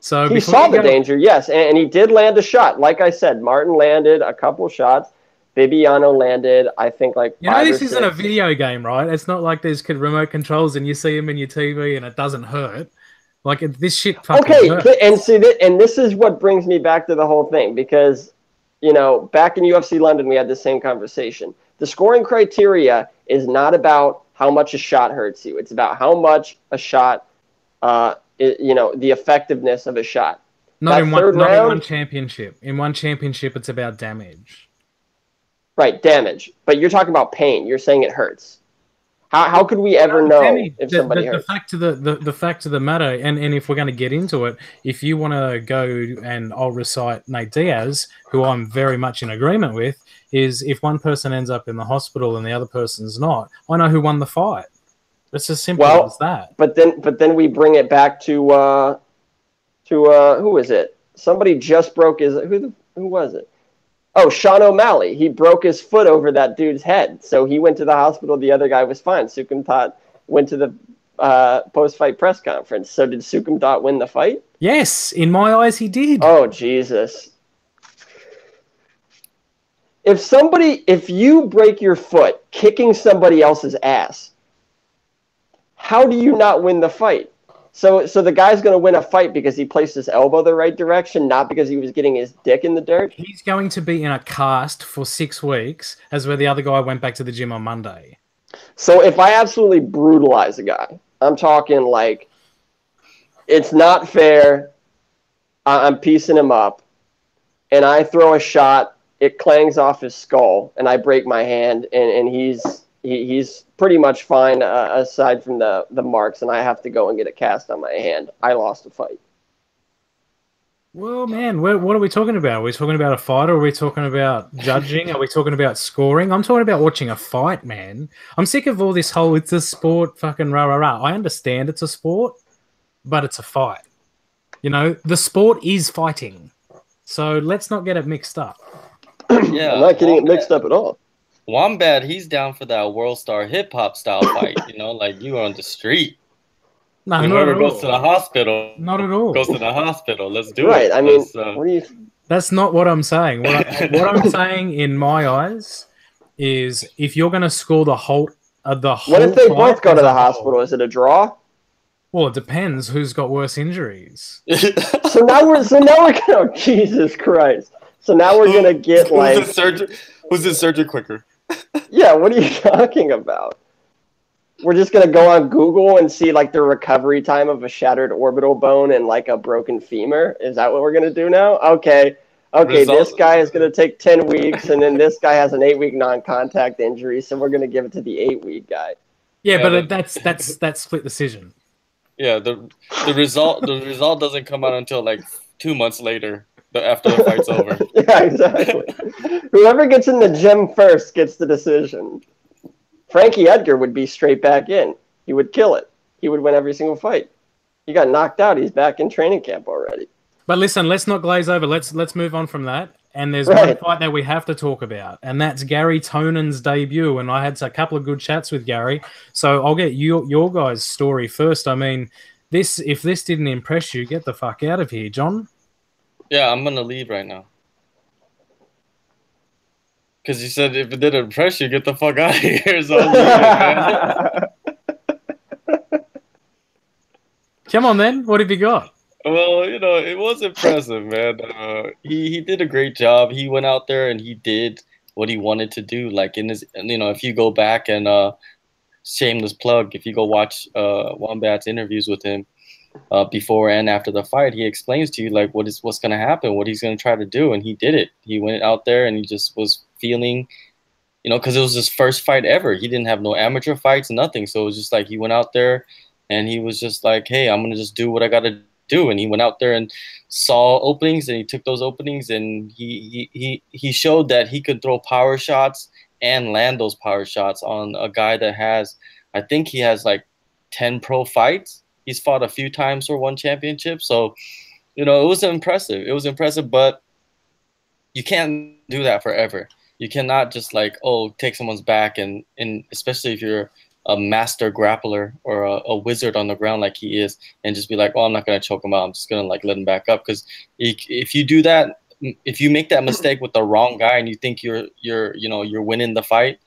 So he saw the danger, yes, and he did land a shot. Like I said, Martin landed a couple shots. Bibiano landed, I think, like 5 or 6. This isn't a video game, right? It's not like there's remote controls and you see them in your TV and it doesn't hurt. Like, this shit fucking hurts. And this is what brings me back to the whole thing, because, back in UFC London, we had the same conversation. The scoring criteria is not about how much a shot hurts you. It's about how much a shot, the effectiveness of a shot. Not in one championship. In one championship, it's about damage. Right, damage. But you're talking about pain. You're saying it hurts. How could we ever know if somebody hurts? The fact of the matter, and if we're going to get into it, if you want to go and I'll recite Nate Diaz, who I'm very much in agreement with, is if one person ends up in the hospital and the other person's not, I know who won the fight. It's as simple as that. But then we bring it back to who is it? Somebody just broke his who was it? Oh, Sean O'Malley. He broke his foot over that dude's head. So he went to the hospital. The other guy was fine. Sukumtat went to the post-fight press conference. So did Sukumtat win the fight? Yes. In my eyes, he did. Oh, Jesus. If you break your foot kicking somebody else's ass, how do you not win the fight? So the guy's going to win a fight because he placed his elbow the right direction, not because he was getting his dick in the dirt? He's going to be in a cast for 6 weeks, as where the other guy went back to the gym on Monday. So if I absolutely brutalize a guy, I'm talking like it's not fair, I'm piecing him up, and I throw a shot, it clangs off his skull, and I break my hand, and he's he's pretty much fine aside from the marks, and I have to go and get a cast on my hand. I lost a fight. Well, man, what are we talking about? Are we talking about a fight, or are we talking about judging? Are we talking about scoring? I'm talking about watching a fight, man. I'm sick of all this whole it's a sport fucking rah rah rah. I understand it's a sport, but it's a fight. You know, the sport is fighting. So let's not get it mixed up. Yeah, I'm not getting it mixed up at all. Wombat, he's down for that World Star hip hop style fight. You know, like you on the street. No, not Whoever at goes all. to the hospital, Not at all. goes to the hospital. Let's do Right. it. I mean, Let's, what do you? That's not what I'm saying. What I'm saying in my eyes is if you're going to score the whole What if they fight both go as to the a whole- hospital? Is it a draw? Well, it depends who's got worse injuries. So now we're gonna oh, Jesus Christ. So now we're gonna get like who's the surgeon quicker? yeah. What are you talking about? We're just gonna go on Google and see like the recovery time of a shattered orbital bone and like a broken femur. Is that what we're gonna do now? Okay. This guy is gonna take 10 weeks, and then this guy has an 8-week non-contact injury, so we're gonna give it to the 8-week guy. Yeah, Yeah, but that's split decision. Yeah, the result doesn't come out until like 2 months later, after the fight's over. Yeah, exactly. Whoever gets in the gym first gets the decision. Frankie Edgar would be straight back in. He would kill it. He would win every single fight. He got knocked out. He's back in training camp already. But listen, let's not glaze over. Let's move on from that. And there's one fight that we have to talk about, and that's Gary Tonon's debut. And I had a couple of good chats with Gary, so I'll get your guys' story first. I mean, if this didn't impress you, get the fuck out of here, John. Yeah, I'm gonna leave right now. Because you said if it didn't impress you, get the fuck out of here. So I'm leaving, man. Come on, then. What have you got? Well, you know, it was impressive, man. He did a great job. He went out there and he did what he wanted to do. Like in his, you know, if you go back and shameless plug, if you go watch Wombat's interviews with him before and after the fight, he explains to you like what's going to happen, what he's going to try to do, and he did it. He went out there and he just was feeling, you know, because it was his first fight ever. He didn't have no amateur fights, nothing. So it was just like he went out there and he was just like, hey, I'm going to just do what I got to do. And he went out there and saw openings, and he took those openings, and he showed that he could throw power shots and land those power shots on a guy that has, I think he has like 10 pro fights. He's fought a few times for one championship. So, you know, it was impressive. It was impressive, but you can't do that forever. You cannot just like, take someone's back, and especially if you're a master grappler or a wizard on the ground like he is, and just be like, I'm not going to choke him out. I'm just going to like let him back up. Because if you do that, if you make that mistake with the wrong guy and you think you're winning the fight,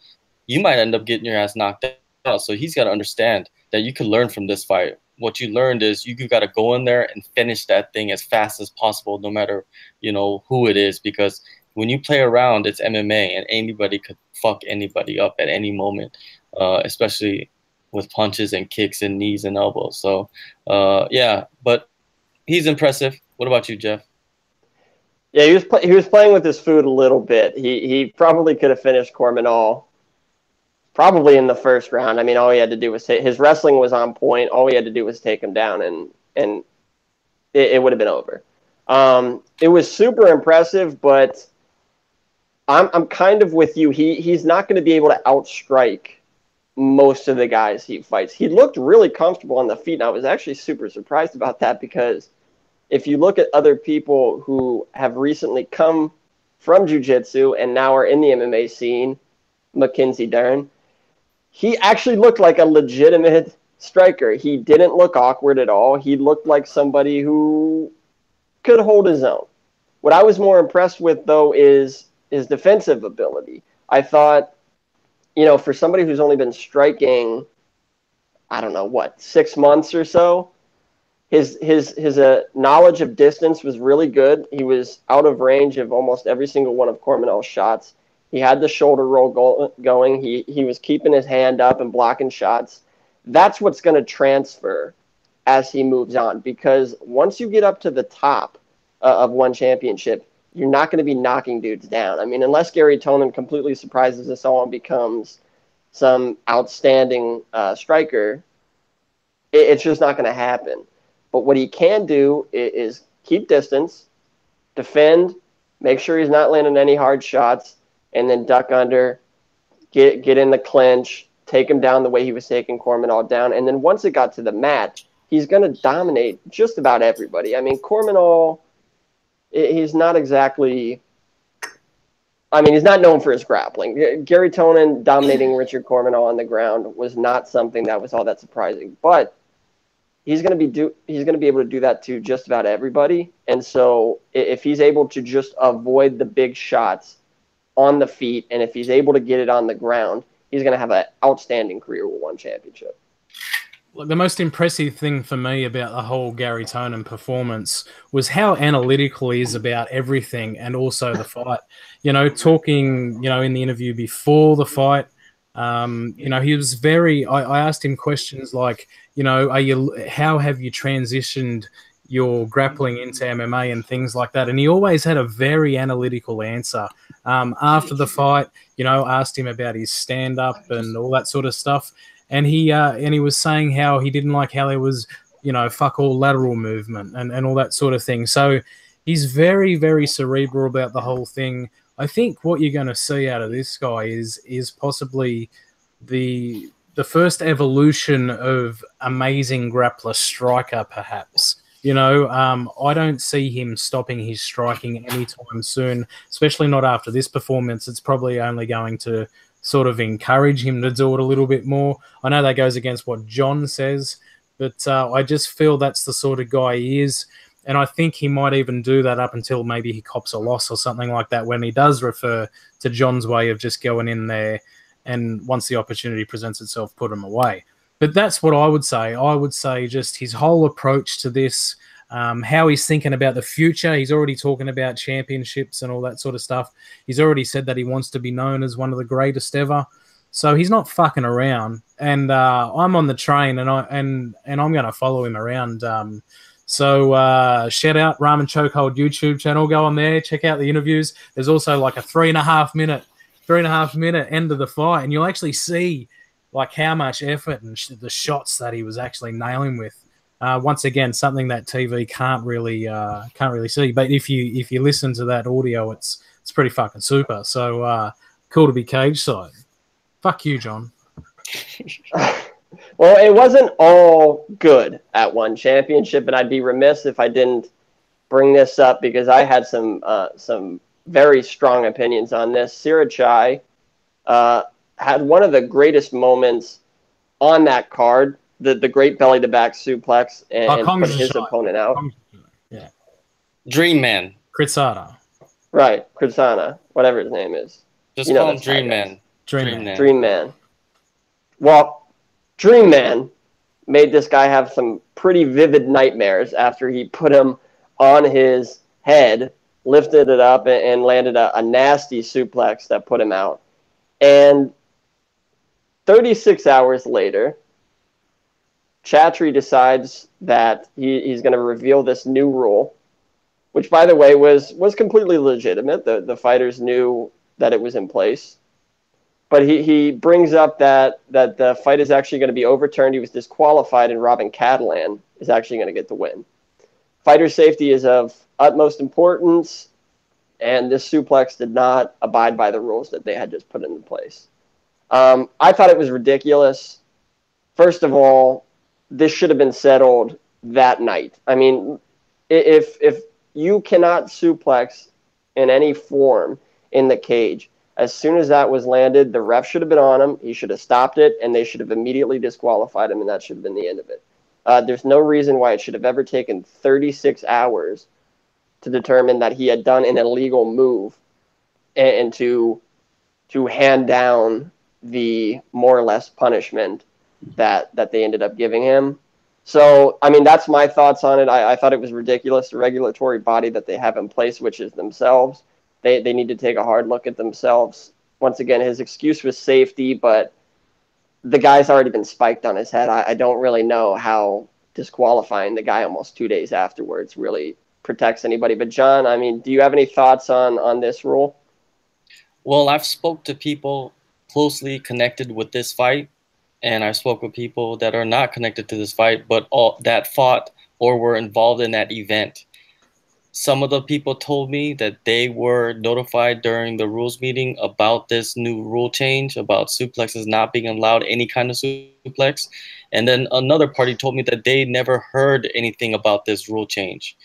you might end up getting your ass knocked out. So he's got to understand that you can learn from this fight. What you learned is you got to go in there and finish that thing as fast as possible, no matter, you know, who it is. Because when you play around, it's MMA, and anybody could fuck anybody up at any moment. Especially with punches and kicks and knees and elbows. So, yeah, but he's impressive. What about you, Jeff? Yeah, he was playing with his food a little bit. He probably could have finished Corminal probably in the first round. I mean, all he had to do was his wrestling was on point. All he had to do was take him down, and it would have been over. It was super impressive, but I'm kind of with you. He's not going to be able to outstrike most of the guys he fights. He looked really comfortable on the feet, and I was actually super surprised about that, because if you look at other people who have recently come from jiu-jitsu and now are in the MMA scene, Mackenzie Dern, he actually looked like a legitimate striker. He didn't look awkward at all. He looked like somebody who could hold his own. What I was more impressed with, though, is his defensive ability. I thought, you know, for somebody who's only been striking, I don't know, 6 months or so, his knowledge of distance was really good. He was out of range of almost every single one of Corminal's shots. He had the shoulder roll going. He was keeping his hand up and blocking shots. That's what's going to transfer as he moves on, because once you get up to the top of one championship, you're not going to be knocking dudes down. I mean, unless Gary Tonon completely surprises us all and becomes some outstanding striker, it's just not going to happen. But what he can do is keep distance, defend, make sure he's not landing any hard shots, and then duck under, get in the clinch, take him down the way he was taking Corminal down. And then once it got to the mat, he's going to dominate just about everybody. I mean, Corminal, he's not exactly... I mean, he's not known for his grappling. Gary Tonon dominating Richard Corminal on the ground was not something that was all that surprising. But he's going to be able to do that to just about everybody. And so if he's able to just avoid the big shots on the feet, and if he's able to get it on the ground, he's going to have an outstanding career with one championship. Look, the most impressive thing for me about the whole Gary Tonon performance was how analytical he is about everything and also the fight. You know, talking, you know, in the interview before the fight, you know, he was very, I asked him questions like, you know, how have you transitioned your grappling into MMA and things like that? And he always had a very analytical answer. After the fight, you know, asked him about his stand-up and all that sort of stuff. And he was saying how he didn't like how there was, you know, fuck all lateral movement and all that sort of thing. So he's very, very cerebral about the whole thing. I think what you're going to see out of this guy is possibly the first evolution of amazing grappler striker, perhaps. You know, I don't see him stopping his striking anytime soon, especially not after this performance. It's probably only going to sort of encourage him to do it a little bit more. I know that goes against what John says, but I just feel that's the sort of guy he is. And I think he might even do that up until maybe he cops a loss or something like that, when he does refer to John's way of just going in there and once the opportunity presents itself, put him away. But that's what I would say. I would say just his whole approach to this, how he's thinking about the future. He's already talking about championships and all that sort of stuff. He's already said that he wants to be known as one of the greatest ever. So he's not fucking around. And I'm on the train, and I'm going to follow him around. So shout out Ramen Chokehold YouTube channel. Go on there, check out the interviews. There's also like a 3.5 minute end of the fight, and you'll actually see like how much effort and the shots that he was actually nailing with. Once again, something that TV can't really see. But if you listen to that audio, it's pretty fucking super. So cool to be cage side. Fuck you, John. Well, it wasn't all good at one championship, and I'd be remiss if I didn't bring this up because I had some very strong opinions on this. Sirachai had one of the greatest moments on that card, the great belly-to-back suplex, and put his opponent out. Yeah. Dream Man. Kritsana. Right, Kritsana, whatever his name is. Just call him Dream Man. Dream Man. Well, Dream Man made this guy have some pretty vivid nightmares after he put him on his head, lifted it up, and landed a nasty suplex that put him out. And 36 hours later, Chatri decides that he's going to reveal this new rule, which, by the way, was completely legitimate. The fighters knew that it was in place. But he brings up that the fight is actually going to be overturned. He was disqualified, and Robin Catalan is actually going to get the win. Fighter safety is of utmost importance, and this suplex did not abide by the rules that they had just put into place. I thought it was ridiculous. First of all, this should have been settled that night. I mean, if you cannot suplex in any form in the cage, as soon as that was landed, the ref should have been on him. He should have stopped it, and they should have immediately disqualified him, and that should have been the end of it. There's no reason why it should have ever taken 36 hours to determine that he had done an illegal move and to hand down the more or less punishment that they ended up giving him. So, I mean, that's my thoughts on it. I thought it was ridiculous. The regulatory body that they have in place, which is themselves, they need to take a hard look at themselves. Once again, his excuse was safety, but the guy's already been spiked on his head. I don't really know how disqualifying the guy almost 2 days afterwards really protects anybody. But, John, I mean, do you have any thoughts on this rule? Well, I've spoke to people closely connected with this fight, and I spoke with people that are not connected to this fight, but all that fought or were involved in that event. Some of the people told me that they were notified during the rules meeting about this new rule change about suplexes not being allowed, any kind of suplex. And then another party told me that they never heard anything about this rule change.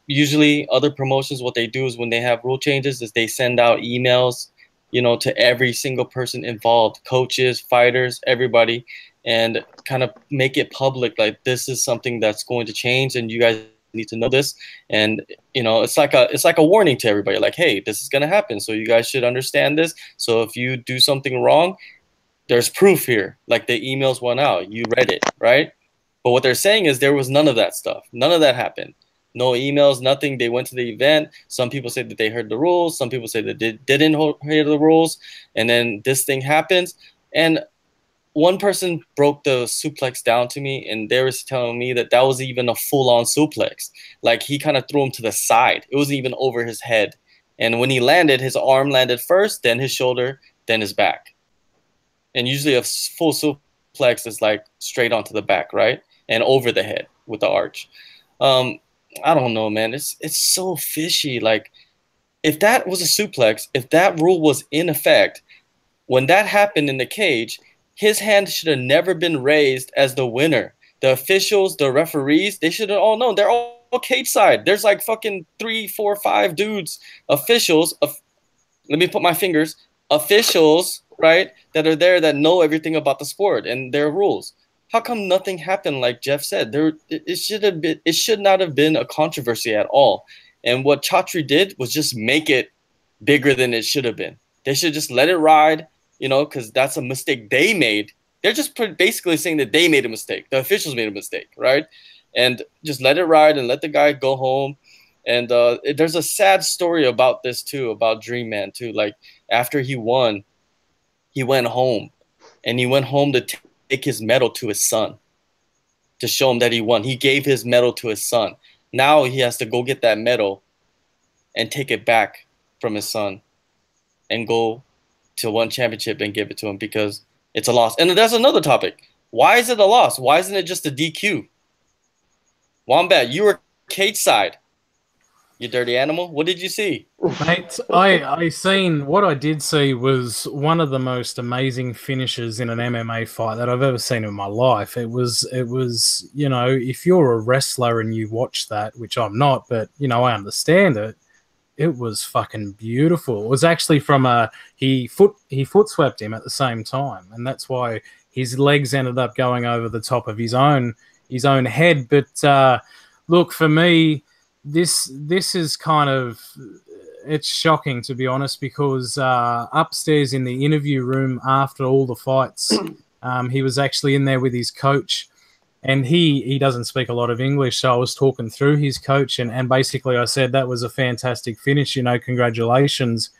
Usually other promotions, what they do is when they have rule changes is they send out emails, to every single person involved, coaches, fighters, everybody, and kind of make it public. Like, this is something that's going to change and you guys need to know this. And it's like a warning to everybody, like, hey, this is going to happen, so you guys should understand this. So if you do something wrong, there's proof here. Like, the emails went out, you read it, right? But what they're saying is there was none of that stuff. None of that happened. No emails, nothing. They went to the event. Some people say that they heard the rules. Some people say that they didn't hear the rules. And then this thing happens. And one person broke the suplex down to me, and they was telling me that was even a full-on suplex. Like, he kind of threw him to the side. It wasn't even over his head. And when he landed, his arm landed first, then his shoulder, then his back. And usually a full suplex is like straight onto the back, right? And over the head with the arch. I don't know, man. It's so fishy. Like, if that was a suplex, if that rule was in effect, when that happened in the cage, his hand should have never been raised as the winner. The officials, the referees, they should have all known. They're all cage side. There's like fucking 3, 4, 5 dudes, officials. Let me put my fingers. Officials, right, that are there that know everything about the sport and their rules. How come nothing happened? Like Jeff said, it should not have been a controversy at all. And what Chatri did was just make it bigger than it should have been. They should just let it ride, because that's a mistake they made. They're just basically saying that they made a mistake. The officials made a mistake, right? And just let it ride and let the guy go home. And there's a sad story about this too, about Dream Man too. Like, after he won, he went home, and he went home to take his medal to his son to show him that he won. He gave his medal to his son. Now he has to go get that medal and take it back from his son and go to one championship and give it to him because it's a loss. And that's another topic. Why is it a loss? Why isn't it just a DQ? Wombat, you were cage side. You dirty animal. What did you see? Mate, what I did see was one of the most amazing finishes in an MMA fight that I've ever seen in my life. It was, if you're a wrestler and you watch that, which I'm not, but I understand it. It was fucking beautiful. It was actually from he foot swept him at the same time, and that's why his legs ended up going over the top of his own head. But look, for me, this is kind of, it's shocking, to be honest, because upstairs in the interview room after all the fights, he was actually in there with his coach, and he doesn't speak a lot of English, so I was talking through his coach, and basically I said that was a fantastic finish, congratulations.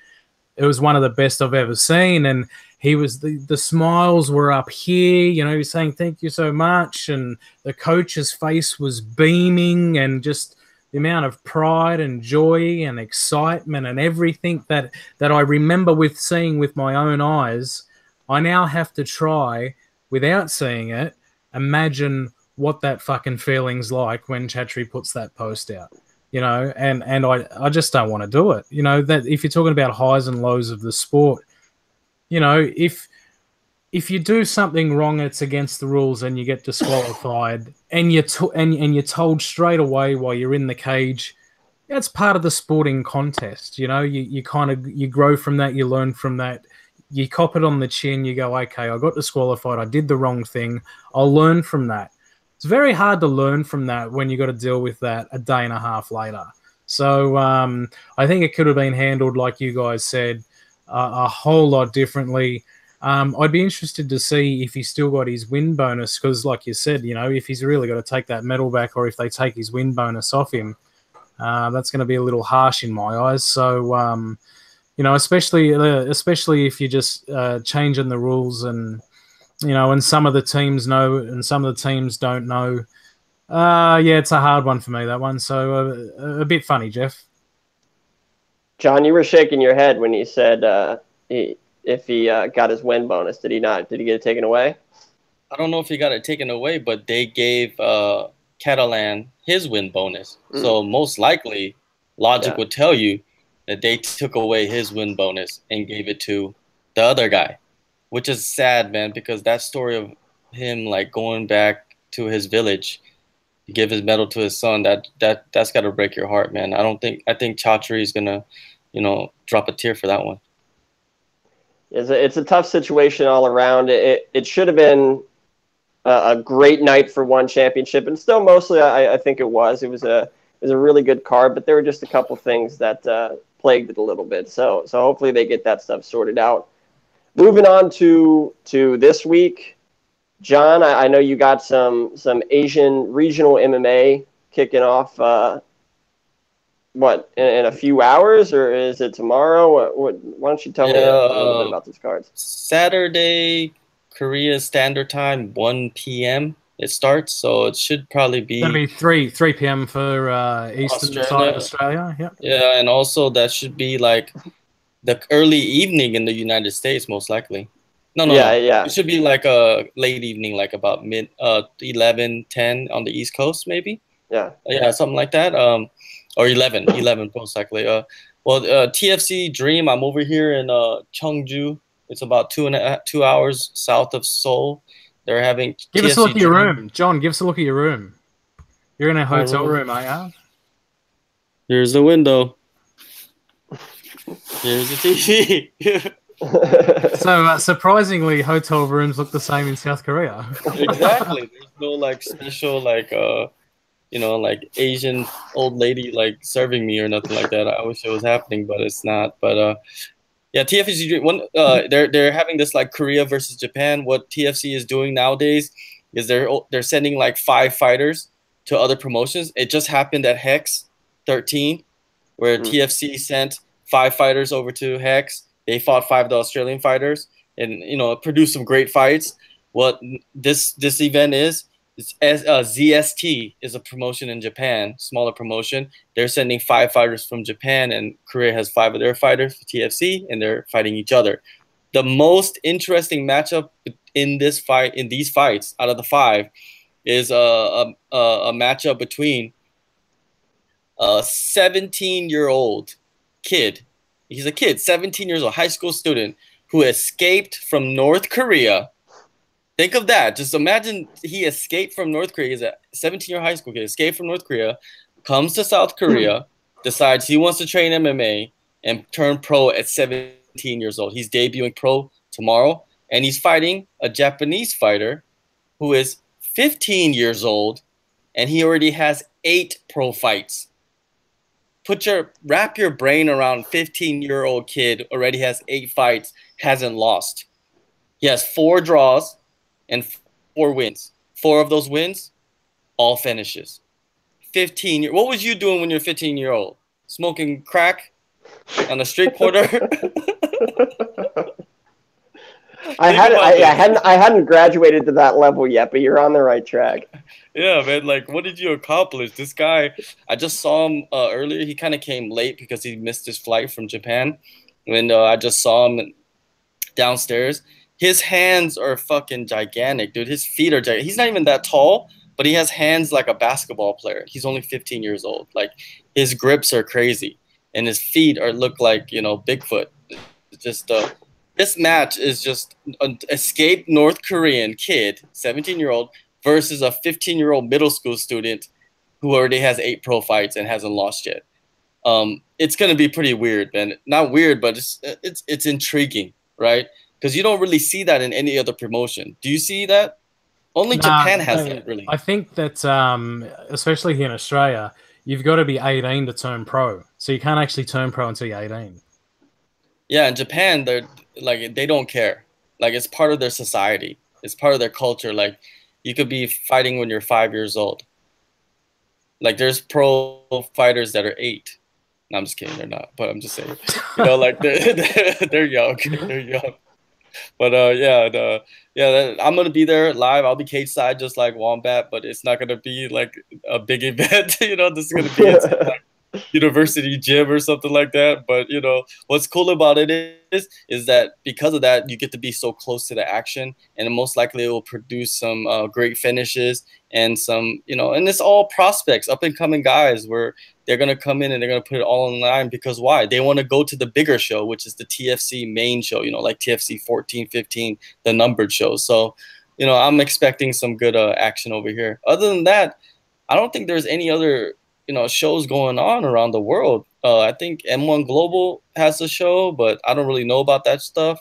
It was one of the best I've ever seen, and he was, the smiles were up here, he was saying thank you so much, and the coach's face was beaming, and just the amount of pride and joy and excitement and everything that I remember seeing with my own eyes. I now have to try, without seeing it, imagine what that fucking feeling's like when Chatri puts that post out, and I just don't want to do it. That if you're talking about highs and lows of the sport, if you do something wrong, it's against the rules and you get disqualified, and you're told straight away while you're in the cage, that's part of the sporting contest. You grow from that, you learn from that, you cop it on the chin, you go, okay, I got disqualified, I did the wrong thing, I'll learn from that. It's very hard to learn from that when you got to deal with that a day and a half later. So I think it could have been handled, like you guys said, a whole lot differently. I'd be interested to see if he's still got his win bonus, because like you said, if he's really got to take that medal back, or if they take his win bonus off him, that's going to be a little harsh in my eyes. So, especially if you're just changing the rules, and, and some of the teams know and some of the teams don't know. Yeah, it's a hard one for me, that one. So a bit funny, Jeff. John, you were shaking your head when he said if he got his win bonus. Did he not? Did he get it taken away? I don't know if he got it taken away, but they gave Catalan his win bonus. So most likely, logic would tell you that they took away his win bonus and gave it to the other guy, which is sad, man, because that story of him like going back to his village to give his medal to his son, that's got to break your heart, man. I think Chaudhry is gonna, drop a tear for that one. It's a tough situation all around. It should have been a great night for one championship, and still mostly I think it was. It was a really good card, but there were just a couple things that plagued it a little bit. So hopefully they get that stuff sorted out. Moving on to this week, John, I know you got some Asian regional MMA kicking off. What, in a few hours, or is it tomorrow? Why don't you tell me a little bit about these cards? Saturday, Korea Standard Time, 1 p.m. it starts, so it should probably be... That'll be 3 p.m. for Eastern side of Australia. Yeah. Yeah, and also that should be like the early evening in the United States, most likely. No. It should be like a late evening, like about 11, 10 on the East Coast, maybe. Yeah, something like that. Or 11 most likely. TFC Dream, I'm over here in Cheongju. It's about 2 hours south of Seoul. They're having Give us a look at your room. John, give us a look at your room. You're in a hotel room, are you? Here's the window. Here's the TV. So surprisingly, hotel rooms look the same in South Korea. Exactly. There's no like special like Asian old lady like serving me or nothing like that. I wish it was happening, but it's not. But yeah, TFC one. They're having this like Korea versus Japan. What TFC is doing nowadays is they're sending like 5 fighters to other promotions. It just happened at Hex 13, where TFC sent 5 fighters over to Hex. They fought 5 of the Australian fighters, and produced some great fights. What this event is ZST is a promotion in Japan, smaller promotion. They're sending 5 fighters from Japan, and Korea has 5 of their fighters for TFC, and they're fighting each other. The most interesting matchup in these fights out of the 5 is a matchup between a 17-year-old kid. He's a kid, 17 years old, high school student who escaped from North Korea. Think of that. Just imagine he escaped from North Korea. He's a 17-year-old high school kid, escaped from North Korea, comes to South Korea, decides he wants to train MMA, and turn pro at 17 years old. He's debuting pro tomorrow, and he's fighting a Japanese fighter who is 15 years old, and he already has 8 pro fights. Wrap your brain around 15-year-old kid, already has 8 fights, hasn't lost. He has 4 draws and 4 wins. 4 of those wins, all finishes. 15 years. What was you doing when you're 15-year-old? Smoking crack on the street corner? I hadn't graduated to that level yet, but you're on the right track. Yeah, man. Like, what did you accomplish? This guy, I just saw him earlier. He kind of came late because he missed his flight from Japan. And I just saw him downstairs. His hands are fucking gigantic, dude. His feet are gigantic. He's not even that tall, but he has hands like a basketball player. He's only 15 years old. Like, his grips are crazy, and his feet look like Bigfoot. It's just this match is just an escaped North Korean kid, 17-year-old, versus a 15-year-old middle school student who already has 8 pro fights and hasn't lost yet. It's gonna be pretty weird, man. Not weird, but it's intriguing, right? Because you don't really see that in any other promotion. Do you see that? Only Japan has that, really. I think that, especially here in Australia, you've got to be 18 to turn pro. So you can't actually turn pro until you're 18. Yeah, in Japan, they don't care. Like, it's part of their society. It's part of their culture. Like, you could be fighting when you're 5 years old. Like, there's pro fighters that are 8. No, I'm just kidding. They're not. But I'm just saying. Like, they're young. They're young. But I'm gonna be there live. I'll be cage side just like Wombat, but it's not gonna be like a big event. This is gonna be university gym or something like that. But you know, what's cool about it is that because of that, you get to be so close to the action, and most likely it will produce some great finishes and some, you know, and it's all prospects, up and coming guys where they're gonna come in and they're gonna put it all on the line because why? They want to go to the bigger show, which is the TFC main show, you know, like TFC 14, 15, the numbered shows. So, you know, I'm expecting some good action over here. Other than that, I don't think there's any other, you know, shows going on around the world. I think M1 Global has a show, but I don't really know about that stuff.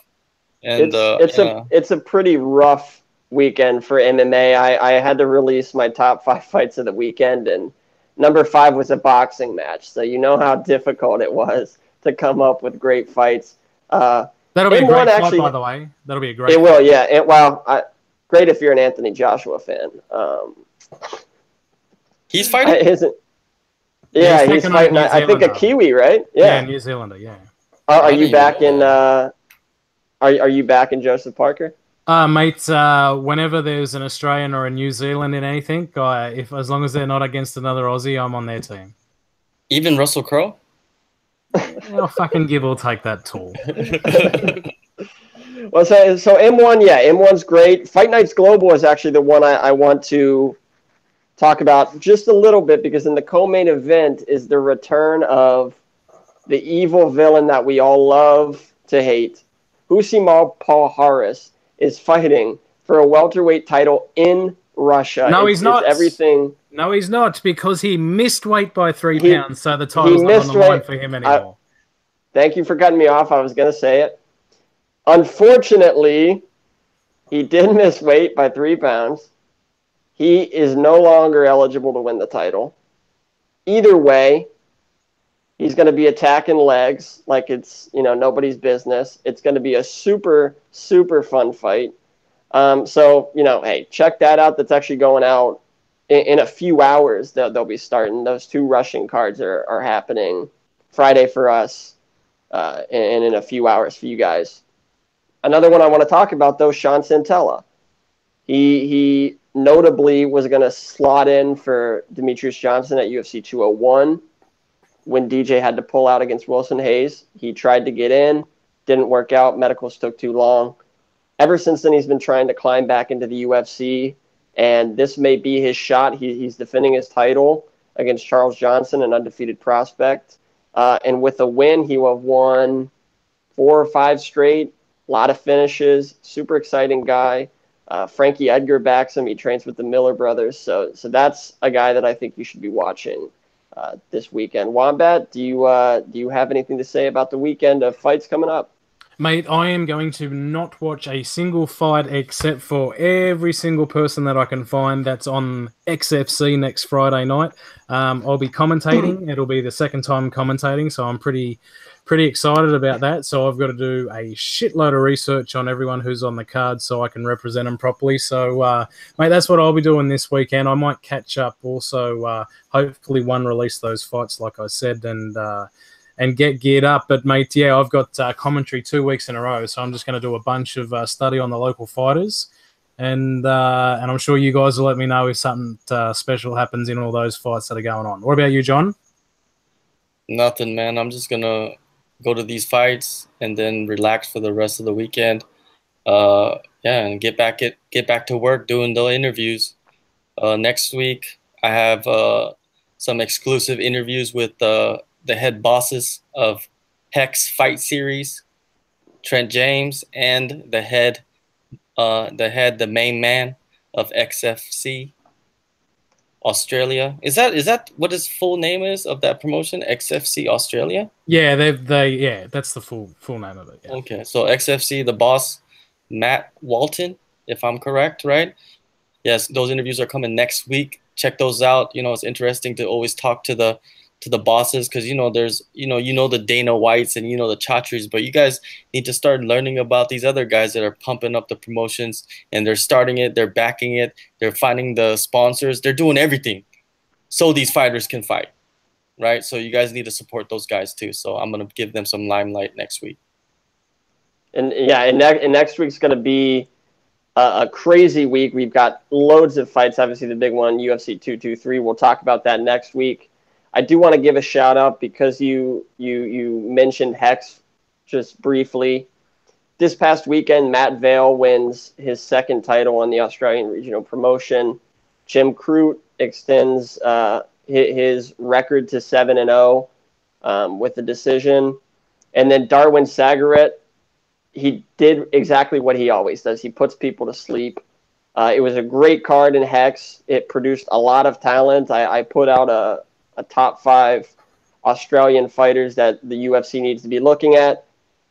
And it's a pretty rough weekend for MMA. I had to release my top 5 fights of the weekend, and number 5 was a boxing match. So you know how difficult it was to come up with great fights. That'll be a great fight, by the way. That'll be a great. It will, yeah. Great if you're an Anthony Joshua fan. He's fighting. He's fighting. I think a Kiwi, right? Yeah, New Zealander. Yeah. Are you back in? Are you back in Joseph Parker? Mate, whenever there's an Australian or a New Zealand in anything, as long as they're not against another Aussie, I'm on their team. Even Russell Crowe? I'll fucking give or take that tall. Well, so M1, yeah, M1's great. Fight Nights Global is actually the one I want to talk about just a little bit, because in the co-main event is the return of the evil villain that we all love to hate. Husimal Palhares is fighting for a welterweight title in Russia. No, he's not. Everything. No, he's not, because he missed weight by 3 pounds, so the title's not on the line for him anymore. Thank you for cutting me off. I was going to say it. Unfortunately, he did miss weight by 3 pounds. He is no longer eligible to win the title. Either way, he's going to be attacking legs like it's, you know, nobody's business. It's going to be a super, super fun fight. So, you know, hey, check that out. That's actually going out in a few hours. They'll be starting. Those 2 Russian cards are happening Friday for us, and in a few hours for you guys. Another one I want to talk about, though, Sean Santella. He notably was going to slot in for Demetrius Johnson at UFC 201 when DJ had to pull out against Wilson Hayes. He tried to get in, didn't work out. Medicals took too long. Ever since then, he's been trying to climb back into the UFC, and this may be his shot. He's defending his title against Charles Johnson, an undefeated prospect. And with a win, he will have won 4 or 5 straight. A lot of finishes. Super exciting guy. Frankie Edgar backs him. He trains with the Miller brothers. So that's a guy that I think you should be watching this weekend. Wombat, do you have anything to say about the weekend of fights coming up? Mate, I am going to not watch a single fight except for every single person that I can find that's on XFC next Friday night. I'll be commentating. It'll be the second time commentating, so I'm pretty excited about that. So I've got to do a shitload of research on everyone who's on the card so I can represent them properly. So, mate, that's what I'll be doing this weekend. I might catch up also, hopefully release those fights, like I said, and get geared up. But, mate, yeah, I've got commentary 2 weeks in a row, so I'm just going to do a bunch of study on the local fighters. And I'm sure you guys will let me know if something special happens in all those fights that are going on. What about you, John? Nothing, man. I'm just going to go to these fights and then relax for the rest of the weekend. And get back to work doing the interviews. Next week, I have some exclusive interviews with the head bosses of Hex Fight Series, Trent James, and the main man of XFC Australia. Is that what his full name is of that promotion? XFC Australia? Yeah, that's the full name of it. Yeah. Okay, so XFC, the boss, Matt Walton, if I'm correct, right? Yes, those interviews are coming next week. Check those out. You know, it's interesting to always talk to the bosses, because there's the Dana Whites and the Chatris, but you guys need to start learning about these other guys that are pumping up the promotions, and they're starting it, they're backing it, they're finding the sponsors, they're doing everything so these fighters can fight, right? So you guys need to support those guys too. So I'm gonna give them some limelight next week. And yeah, and next week's gonna be a crazy week. We've got loads of fights. Obviously, the big one, UFC 223. We'll talk about that next week. I do want to give a shout out because you mentioned Hex just briefly. This past weekend, Matt Vale wins his second title on the Australian regional promotion. Jim Crute extends his record to 7-0 with the decision. And then Darwin Sagaret, he did exactly what he always does. He puts people to sleep. It was a great card in Hex. It produced a lot of talent. I put out a top 5 Australian fighters that the UFC needs to be looking at.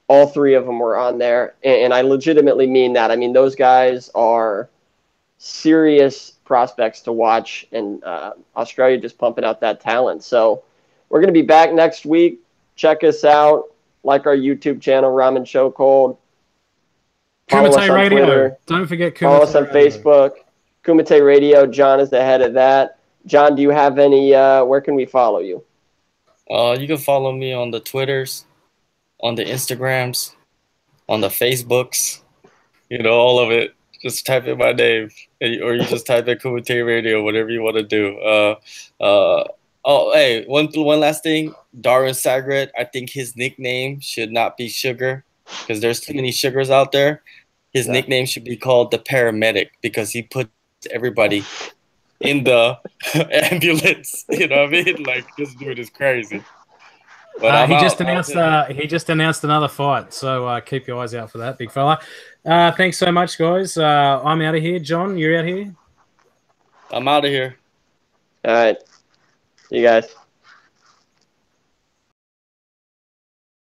All 3 of them were on there, and I legitimately mean that. I mean, those guys are serious prospects to watch, and Australia just pumping out that talent. So we're going to be back next week. Check us out. Like our YouTube channel, Ramen Show Cold. Follow us on Radio. Twitter. Don't forget Kumite Follow us on Radio. Facebook. Kumite Radio. John is the head of that. John, do you have any, where can we follow you? You can follow me on the Twitters, on the Instagrams, on the Facebooks, all of it. Just type in my name, or you just type in Kumite Radio, whatever you want to do. Hey, one last thing. Darwin Sagaret, I think his nickname should not be Sugar because there's too many sugars out there. His nickname should be called the Paramedic because he puts everybody in the ambulance. You know what I mean? Like, this dude is crazy. But he just announced another fight, so keep your eyes out for that, big fella. Thanks so much, guys. I'm out of here. John, you're out here? I'm out of here. All right. See you guys.